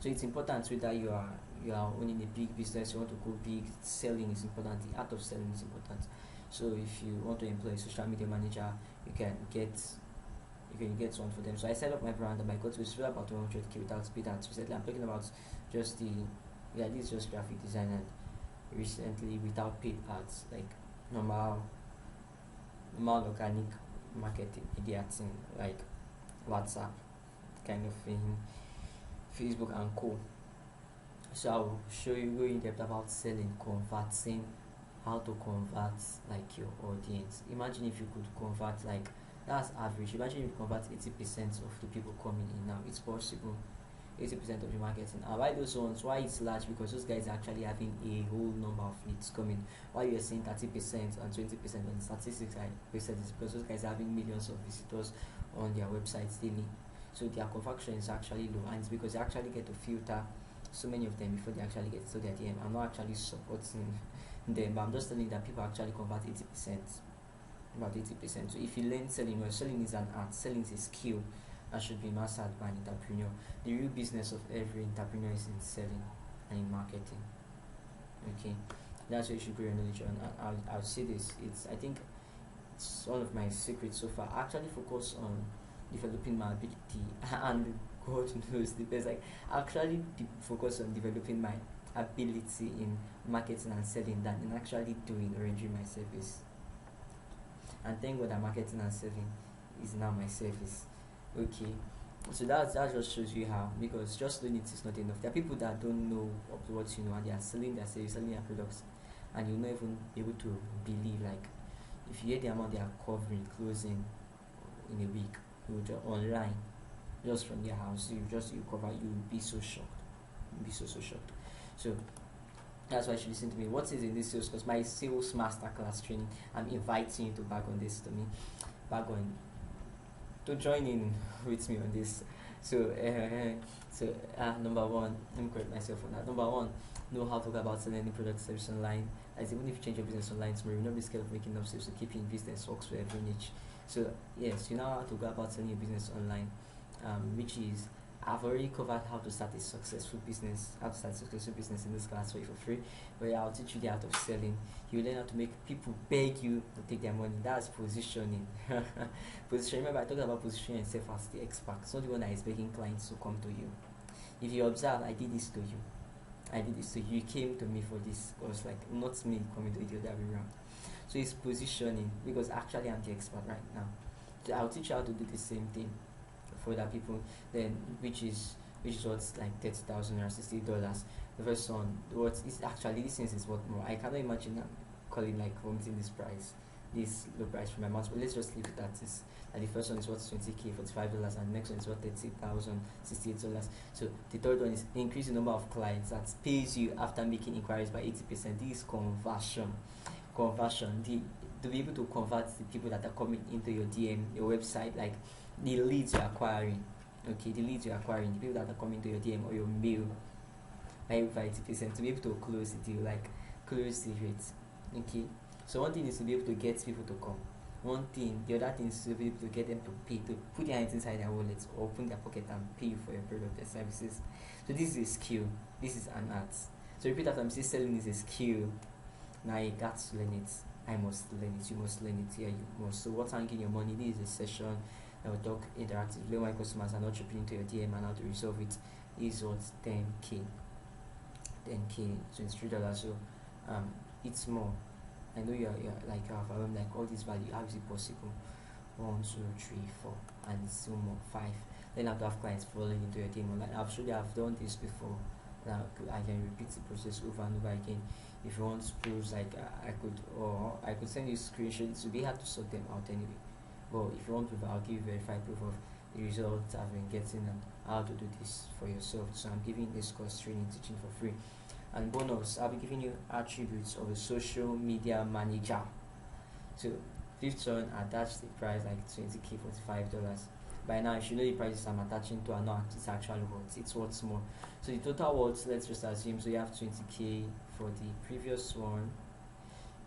So it's important whether you are owning a big business, you want to go big, selling is important, the art of selling is important. So if you want to employ a social media manager, you can get one for them. So I set up my brand and I got to about 100k without paid ads. Recently I'm talking about just this is just graphic design, and recently without paid ads, like normal organic marketing media thing like WhatsApp kind of thing, Facebook and co. So I'll show you, go in depth about selling, converting, how to convert like your audience. Imagine if you could convert like, that's average. Imagine if you convert 80% of the people coming in now. It's possible. 80% of the marketing. And why those ones? Why it's large? Because those guys are actually having a whole number of leads coming. Why you're saying 30% and 20% on statistics I posted is because those guys are having millions of visitors on their websites daily. So their conversion is actually low, and it's because they actually get to filter so many of them before they actually get to their DM. I'm not actually supporting them, but I'm just telling that people actually convert 80%. About 80%. So if you learn selling, well, selling is an art, selling is a skill that should be mastered by an entrepreneur. The real business of every entrepreneur is in selling and in marketing. Okay, that's what you should grow your knowledge on. I'll say this. I think it's one of my secrets so far. I actually focus on developing my ability, and God knows the best. Like actually focus on developing my ability in marketing and selling than in actually doing or rendering my service. And thank God that marketing and selling is now my service. Okay, so that just shows you how, because just doing it is not enough. There are people that don't know up to what you know and they are selling their service, selling their products, and you'll not even be able to believe, like if you hear the amount they are covering, closing in a week, you just online, just from their house, you cover, you'll be so shocked. You'll be so shocked. So that's why you should listen to me. What is in this sales course? My sales masterclass training. I'm inviting you to bag on this to join in with me on this. So number one, let me correct myself on that. Number one, know how to go about selling any product service online. As even if you change your business online tomorrow, you'll not be scared of making enough sales to keep you in business, works for every niche. So yes, you know how to go about selling your business online, which is, I've already covered how to start a successful business, in this class for you for free, where I'll teach you the art of selling. You learn how to make people beg you to take their money. That's positioning. Positioning. Remember, I talked about positioning yourself as the expert. It's not the one that is begging clients to come to you. If you observe, I did this to you. You came to me for this. It was like not me coming to you the other way around. So it's positioning, because actually I'm the expert right now. So I'll teach you how to do the same thing for other people, then which is which is what's like 30,000 or $60. The first one, what is actually this thing is worth more. I cannot imagine calling like vomiting this low price for my mouth. But let's just leave it at this. And the first one is worth 20K, $45, and the next one is worth 30,000, $68. So the third one is increase the number of clients that pays you after making inquiries by 80%. This is conversion. To be able to convert the people that are coming into your DM, your website, like the leads you're acquiring. Okay, the leads you're acquiring, the people that are coming to your DM or your mail by 80%, to be able to close the deal, like close the rate. Okay, so one thing is to be able to get people to come. One thing, the other thing is to be able to get them to pay, to put their hands inside their wallets or open their pocket and pay you for your product or services. So this is a skill. This is an art. So repeat after me. Say selling is a skill. Now you got to learn it. I must learn it. You must learn it. Yeah, you must. So what's hanging your money? This is a session. I will talk interactively. My customers are not tripping into your DM and how to resolve it. Is what 10K, $23. So it's more. I know you're like you have like all this value. How is it possible? 1, 2, 3, 4, and it's still more 5. Then I have to have clients falling into your DM online. I've shown you I've done this before. Now I can repeat the process over and over again. If you want proofs, like I could send you screenshots. It would be hard to sort them out anyway. But if you want proof, I'll give you verified proof of the results I've been getting and how to do this for yourself. So I'm giving this course training teaching for free. And bonus, I'll be giving you attributes of a social media manager. So fifth one, attach the price like 20K, $45. By now you should know the prices I'm attaching to are not it's actually worth. It's worth more. So the total worth, let's just assume, so you have 20K for the previous one.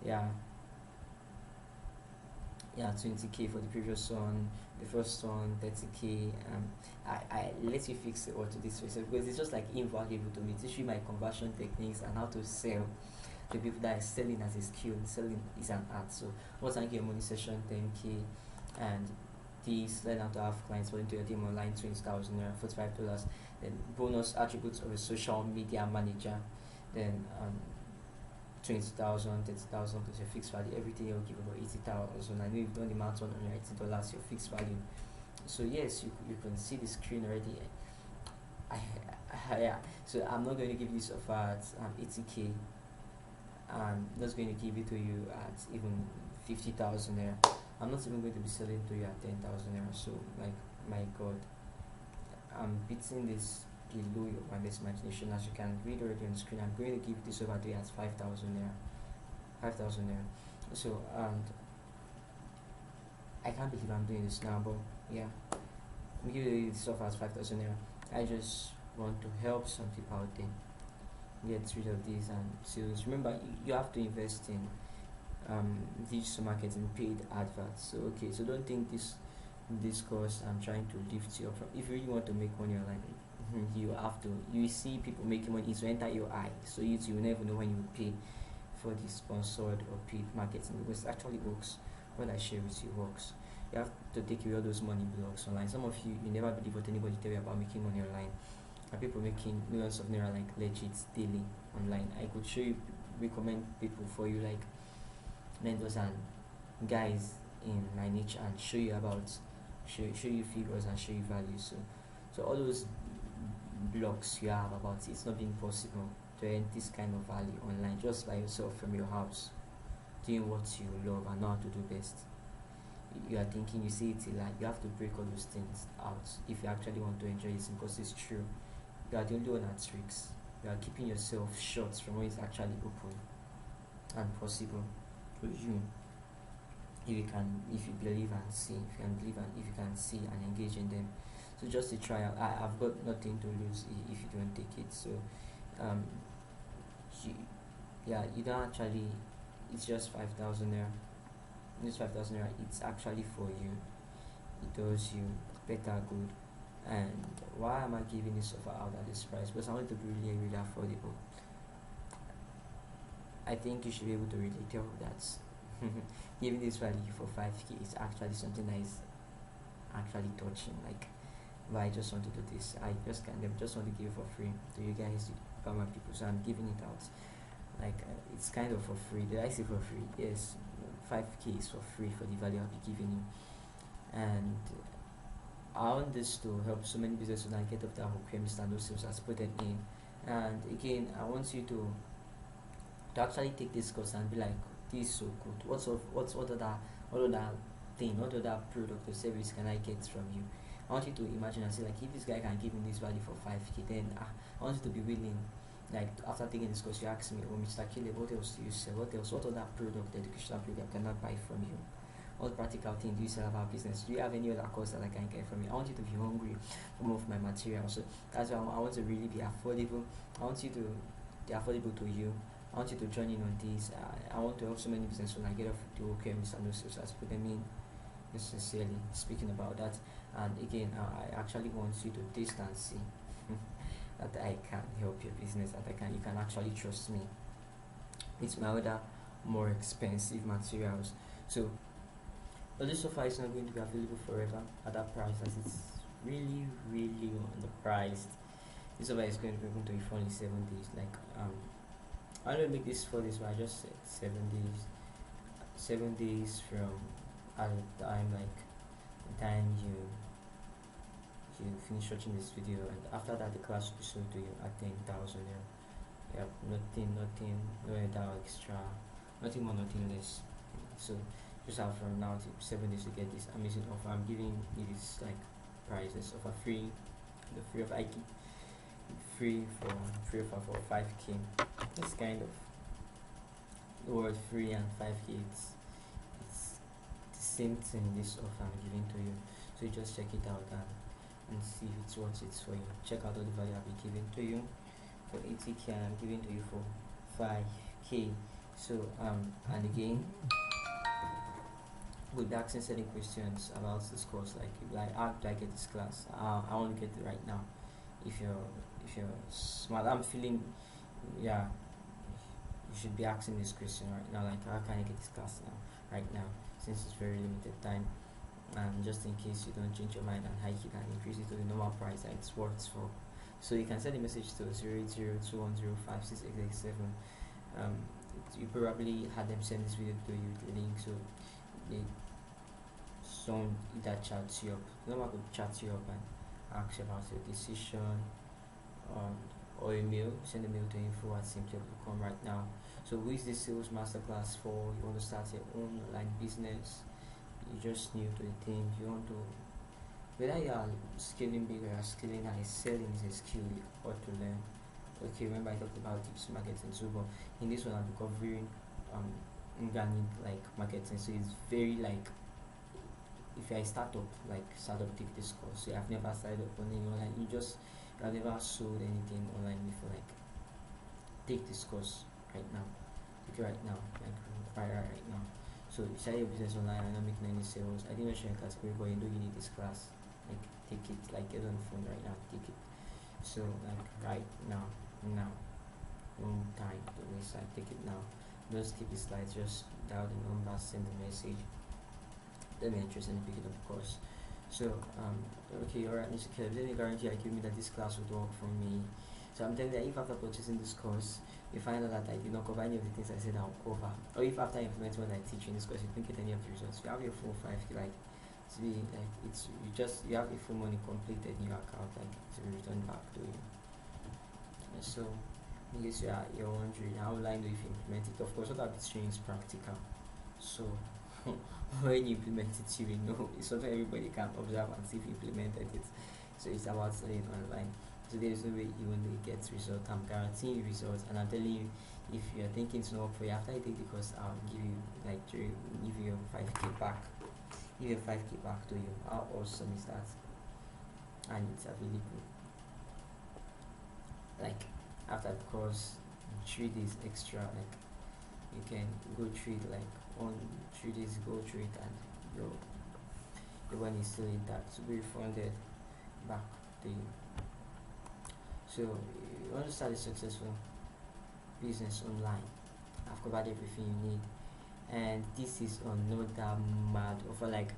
Yeah, 20K for the previous one. The first one 30K. I let you fix it all to this way, because it's just like invaluable to me. Teach you my conversion techniques and how to sell to people that are selling as a skill. Selling is an art. So what's an your money session 10K, and these learn how to have clients for into your team online 20,000 $45. Then bonus attributes of a social media manager. Then 20,000, 30,000 plus your fixed value. Everything you'll give about 80,000. I know you've done the math on your $80 your fixed value. So yes, you can see the screen already. Yeah. So I'm not going to give this offer at 80K. I'm not going to give it to you at even 50,000 there. I'm not even going to be selling to you at 10,000 there. So like my God, I'm beating this below your wildest imagination. As you can read already on the screen, I'm going to give this over to you at 5,000 there. 5,000 there. So and I can't believe I'm doing this now, but yeah, I'm giving you this offer at 5,000 there. I just want to help some people out there get rid of these and sales. Remember, you have to invest in digital marketing, paid adverts. So okay, so don't think this course I'm trying to lift you up from. If you really want to make money online, you have to. You see people making money, it's to enter your eye. So you will never know when you pay for the sponsored or paid marketing, because it actually works. What I share with you works. You have to take away all those money blocks online. Some of you never believe what anybody tell you about making money online. And people making millions of naira like legit daily online. I could show you, recommend people for you, like mentors and guys in my niche, and show you figures and show you value. So all those blocks you have about it's not being possible to earn this kind of value online just by yourself from your house, doing what you love and know how to do best. You are thinking, you see it like you have to break all those things out if you actually want to enjoy it, because it's true. You are the only one at tricks. You are keeping yourself short from what is actually open and possible for you. If you believe and see, if you can see and engage in them. So just a trial. I've got nothing to lose if you don't take it. So you don't actually. It's just 5,000 there. This 5,000 naira, it's actually for you. It does you better good. And why am I giving this offer out at this price? Because I want it to be really, really affordable. I think you should be able to really tell that giving this value for 5K is actually something that is actually touching. Like, why I just want to do this. I just want to give it for free to you guys, my people. So I'm giving it out. Like it's kind of for free. Did I say for free? Yes, 5K is for free for the value I'll be giving you. And I want this to help so many businesses owners get off that hook where Mr. No Sales has put it in. And again, I want you to actually take this course and be like, this is so good. What other thing, what other product or service can I get from you? I want you to imagine and say like, if this guy can give me this value for 5k, then I want you to be willing. Like after taking this course, you ask me, oh Mr. Caleb, what else do you sell? What else? What other product, educational program can I buy from you? What practical thing do you sell about business? Do you have any other course that I can get from you? I want you to be hungry for more of my material. So that's why I want to really be affordable. I want you to be affordable to you. I want you to join in on this. I want to help so many business owners get off the okay, Mr. No Sales, put them in. Sincerely speaking about that. And again, I actually want you to taste and see that I can help your business. That you can actually trust me. It's my other more expensive materials. So but this sofa is not going to be available forever at that price, as it's really, really underpriced. This sofa is going to be able to be for only 7 days. Like I don't make this 4 days, but I just said 7 days. 7 days from at the time, like the time you finish watching this video, and after that the class will be sold to you at 10,000. Yeah, nothing, no other extra, nothing more, nothing less. So just have from now to 7 days to get this amazing offer. I'm giving you this like prices of a free, the free of IKE, free offer for 5k. It's kind of the word free and 5k. It's the same thing. This offer I'm giving to you. So you just check it out and see if it's worth it for you. Check out all the value I'll be giving to you for 80k, and I'm giving to you for 5k. So and again, we'll be asking certain questions about this course, like how do I get this class? I want to get it right now. If you're smart, I'm feeling, yeah, you should be asking this question right now, like how can I get this class now, right now, since it's very limited time, and just in case you don't change your mind and hike it and increase it to the normal price that it's worth for. So you can send a message to 08021056887. You probably had them send this video to you, the link, so they some either chats you up, normal could chat you up and ask about your decision, or a mail, send a mail to info@simply.com right now. So who is this sales masterclass for? You want to start your own online business, you just new to the thing, you want to, whether you are scaling big or you are scaling high, selling is a skill you ought to learn. Okay, remember I talked about tips marketing too, but in this one I'm covering organic like marketing. So it's very like, if you're a startup, like startup, take this course. So you have never started up on any online, you have never sold anything online before, like take this course right now. Take it right now, like right now. So you start your business online and not making any sales. I didn't mention your category, but you know you need this class. Like take it, like get on the phone right now, take it. So like right now, no time to waste. Like take it now. Don't skip the slides, just dial the number, send the message. Then you're interested in picking up the course. So okay, alright, Mr. Caleb, is there any guarantee I give me that this class would work for me? So I'm telling you that if after purchasing this course you find out that I did not cover any of the things I said I'll cover, or if after implementing what I teach in this course you don't get any of the results, you have your full 5k, like to be like, it's you have your full money completed in your account, like to be returned back to you. So in case you're wondering how online do you implement it, of course what I'll be showing is practical. So when you implement it, you will know. It's something everybody can observe and see if you implemented it. So it's about studying online. So there is no way you only get results. I'm guaranteeing you results, and I'm telling you, if you're thinking to know for you after you take the course, I'll give you like give you 5k back. Give you 5k back to you. How awesome is that? And it's available. Like after the course, 3 days extra, like you can go through it, like on 3 days go through it, and your money is still intact to be refunded back to you. So you want to start a successful business online, I've covered everything you need, and this is another mad offer. Like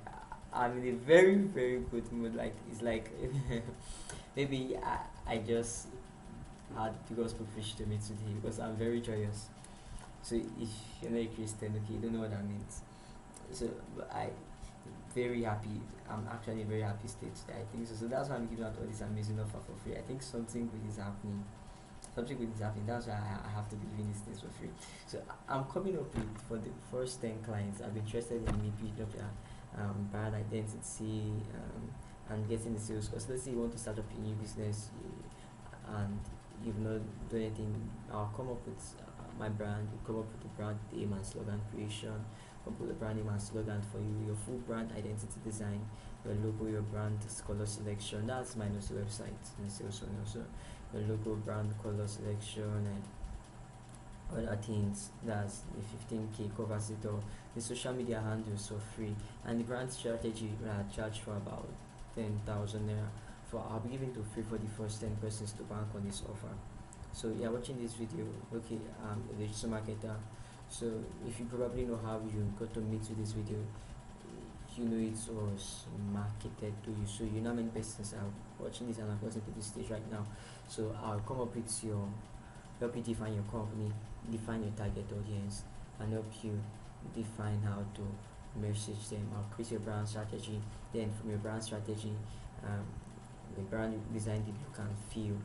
I'm in a very, very good mood. Like it's like maybe I just had the gospel preached to me today, because I'm very joyous. So if you're not a Christian, okay, you don't know what that means. So very happy. I'm actually very happy state. I think so. So that's why I'm giving out all this amazing offer for free. I think something good is happening. Something good is happening. That's why I have to be giving these things for free. So I'm coming up with, for the first 10 clients, I'm interested in me building up their brand identity, and getting the sales. Because let's say you want to start up a new business, and you've not done anything. I'll come up with my brand. Come up with the brand name and slogan creation. Come up with the brand name and slogan for you. Your full brand identity design, your logo, your brand color selection. That's minus the website and sales one also. Your logo, brand color selection, and other things. That's the 15k covers it all. The social media handles for free, and the brand strategy I charge for about 10,000 naira. For I'll be giving to free for the first 10 persons to bank on this offer. So you're watching this video, okay? A digital marketer. So if you probably know how you got to meet with this video, you know it was marketed to you. So you know how many persons are watching this and are getting to this stage right now. So I'll come up with your, help you define your company, define your target audience, and help you define how to message them. I'll create your brand strategy. Then from your brand strategy, the brand design, the look and feel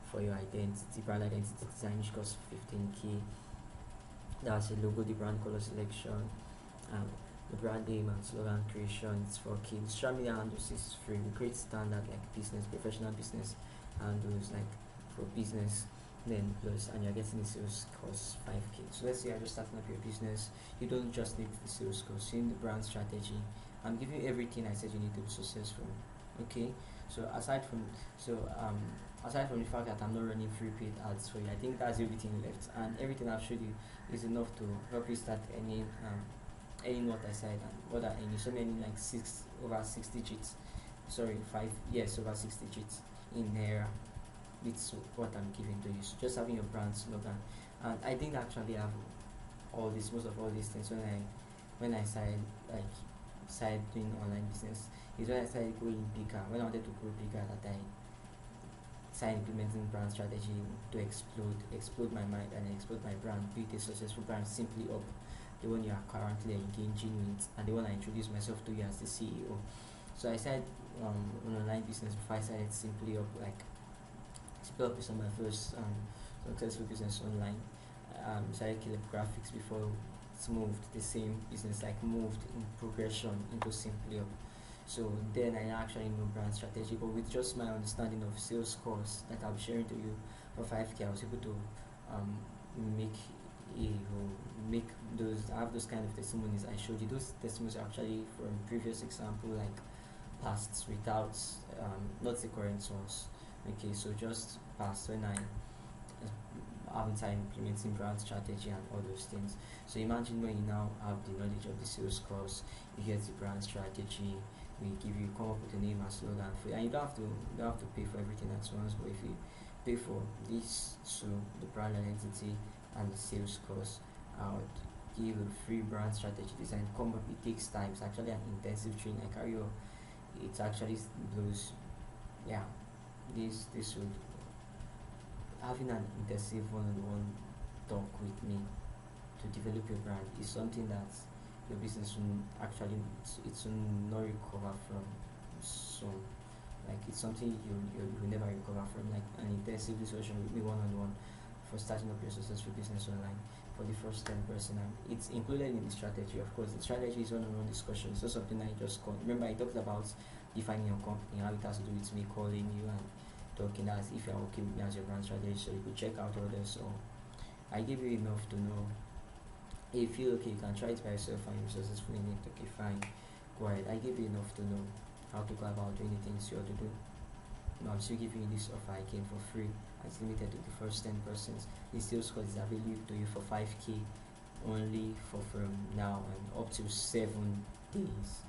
for your identity, brand identity design, which costs 15k. That's a logo, the brand color selection, the brand name and slogan creation is for kids. Social media handles is free. We create standard like business, professional business handles like for business. Then plus, and you're getting the sales cost 5k. So let's say you're just starting up your business. You don't just need the sales cost, you need the brand strategy. I'm giving you everything I said you need to be successful. Okay. So aside from the fact that I'm not running free paid ads for you, I think that's everything left, and everything I've showed you is enough to help you start any what I said, and what are any so many like over 6 digits, sorry 5 yes over 6 digits in there. It's what I'm giving to you. So just having your brand slogan, and I didn't actually have all this, most of all these things when I started doing online business. Is when I started going bigger. When I wanted to go bigger, that I started implementing brand strategy to explode my mind and explode my brand, build a successful brand, Simply Up, the one you are currently engaging with, and the one I introduced myself to you as the CEO. So I started an online business before I started Simply Up. Like Simply Up is my first successful business online. Started Caleb Graphics before it's moved the same business, like moved in progression into Simply Up. So then I actually know brand strategy, but with just my understanding of sales course that I'll be sharing to you for 5k, I was able to make make those, I have those kind of testimonies I showed you. Those testimonies are actually from previous example, like past without not the current source. Okay, so just past when I haven't started implementing brand strategy and all those things. So imagine when you now have the knowledge of the sales course, you get the brand strategy, we come up with a name and slogan for you, and you don't have to pay for everything at once. But if you pay for this, so the brand identity and the sales course, I would give a free brand strategy design. Come up, it takes time. It's actually an intensive training. I carry on. It actually blows. Yeah, this would, having an intensive one-on-one talk with me to develop your brand is something that your business will actually, it's will not recover from soon. Like it's something you will never recover from. Like an intensive discussion with me one-on-one for starting up your successful business online for the first 10%. And it's included in the strategy. Of course, the strategy is one-on-one discussion. It's not something I just call. Remember, I talked about defining your company, how it has to do with me calling you and talking as if you're okay with me as your brand strategy, so you could check out others. So I give you enough to know. If you feel okay, you can try it by yourself and you're successful in it. Okay, fine, go ahead. I give you enough to know how to go about doing the things you ought to do. No, I'm still giving you this offer again for free. It's limited to the first 10 persons. The sales code is available to you for 5k only for from now and up to 7 days.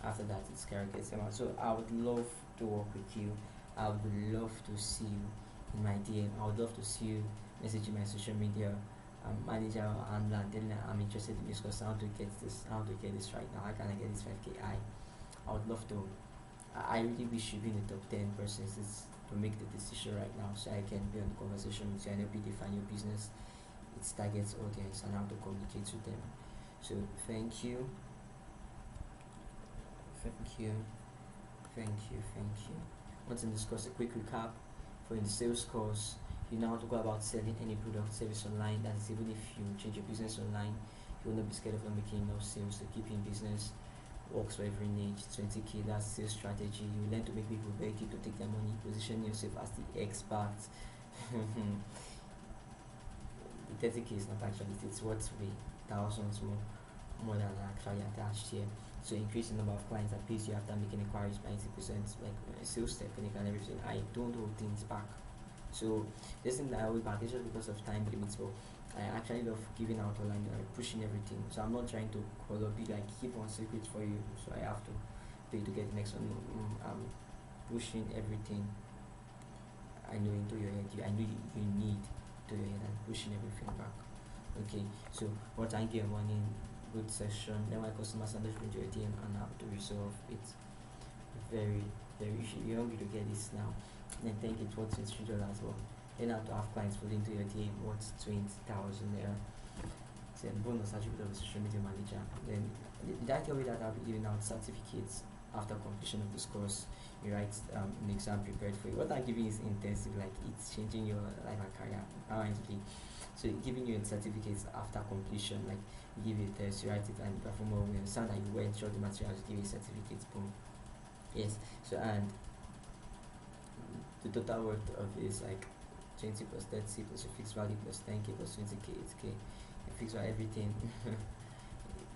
After that, it's skyrockets amount. So I would love to work with you. I would love to see you in my DM. I would love to see you messaging my social media manager and then I'm interested in discuss how to get this right now. How can I get this 5k? I would love to. I really wish you be in the top 10 persons to make the decision right now, so I can be on the conversation with you and help you define your business, its target audience, and how to communicate with them. So thank you Thank you. Thank you. I want to discuss a quick recap for in the sales course. You know how to go about selling any product service online. That is, even if you change your business online, you will not be scared of not making enough sales to keep in business. Works for every niche. 20k, that's sales strategy. You learn to make people beg you to take their money. Position yourself as the expert. The 30k is not actually, it's worth way thousands more than actually attached here. So increase the number of clients that pays you after making inquiries by 80%, like sales technique and everything. I don't hold things back. So this thing that I hold back is just because of time limits. But I actually love giving out online, pushing everything. So I'm not trying to call up be like keep one secret for you. So I have to pay to get the next one. I'm pushing everything I know into your head. I know you need to your head and pushing everything back. Okay, so what I get money, good session. Then my customers are not going to your DM and have to resolve it. Very, very easy. You're hungry to get this now. Then think it worth $23 well. Then have to have clients put into your DM worth 20,000 there. Then bonus attribute of the social media manager. Then did I tell you that I'll be giving out certificates after completion of this course? You write an exam prepared for you. What I'm giving is intensive, like it's changing your life and career permanently. So giving you certificates after completion, like you give you a test, you write it and perform well. We understand that you went through the materials, give you certificates, boom. Yes. So and the total worth of it is like 20 plus 30 plus your fixed value plus 10k plus 20k, 8k. Your fixed value everything.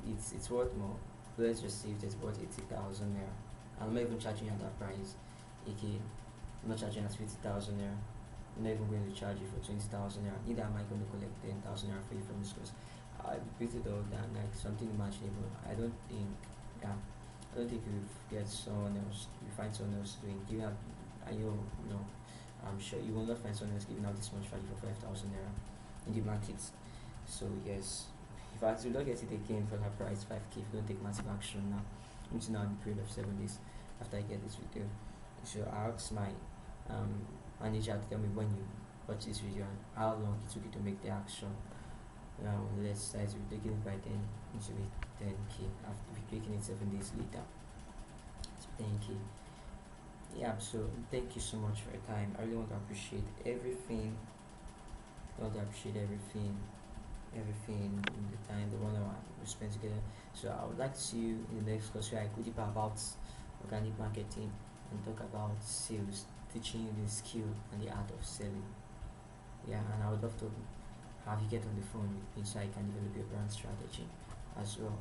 it's worth more. Let's just say it's worth 80,000 there. I'm not even charging you at that price. AK, I'm not charging at 50,000 there. I'm not even going to charge you for 20,000 naira. Neither am I going to collect 10,000 naira for you from this course. I beat it all down like something imaginable. I don't think, yeah, I don't think you get someone else. You find someone else doing giving out. I know, no, I'm sure you will not find someone else giving out this much value for 5,000 naira in the market. So yes, if I do not get it again for that price, 5k. If you don't take massive action now, into now the period of 7 days after I get this video, so I ask my manager to tell me when you watch this video and how long it took you to make the action. Let's say we're taking it by 10, it should be 10k. After we're taking it 7 days later, it's 10k. Yeah, so thank you so much for your time. I really want to appreciate everything. I want to appreciate everything in the time, the 1 hour we spent together. So I would like to see you in the next class where I go deeper about organic marketing and talk about sales, teaching you the skill and the art of selling. Yeah, and I would love to have you get on the phone with me so I can develop your brand strategy as well.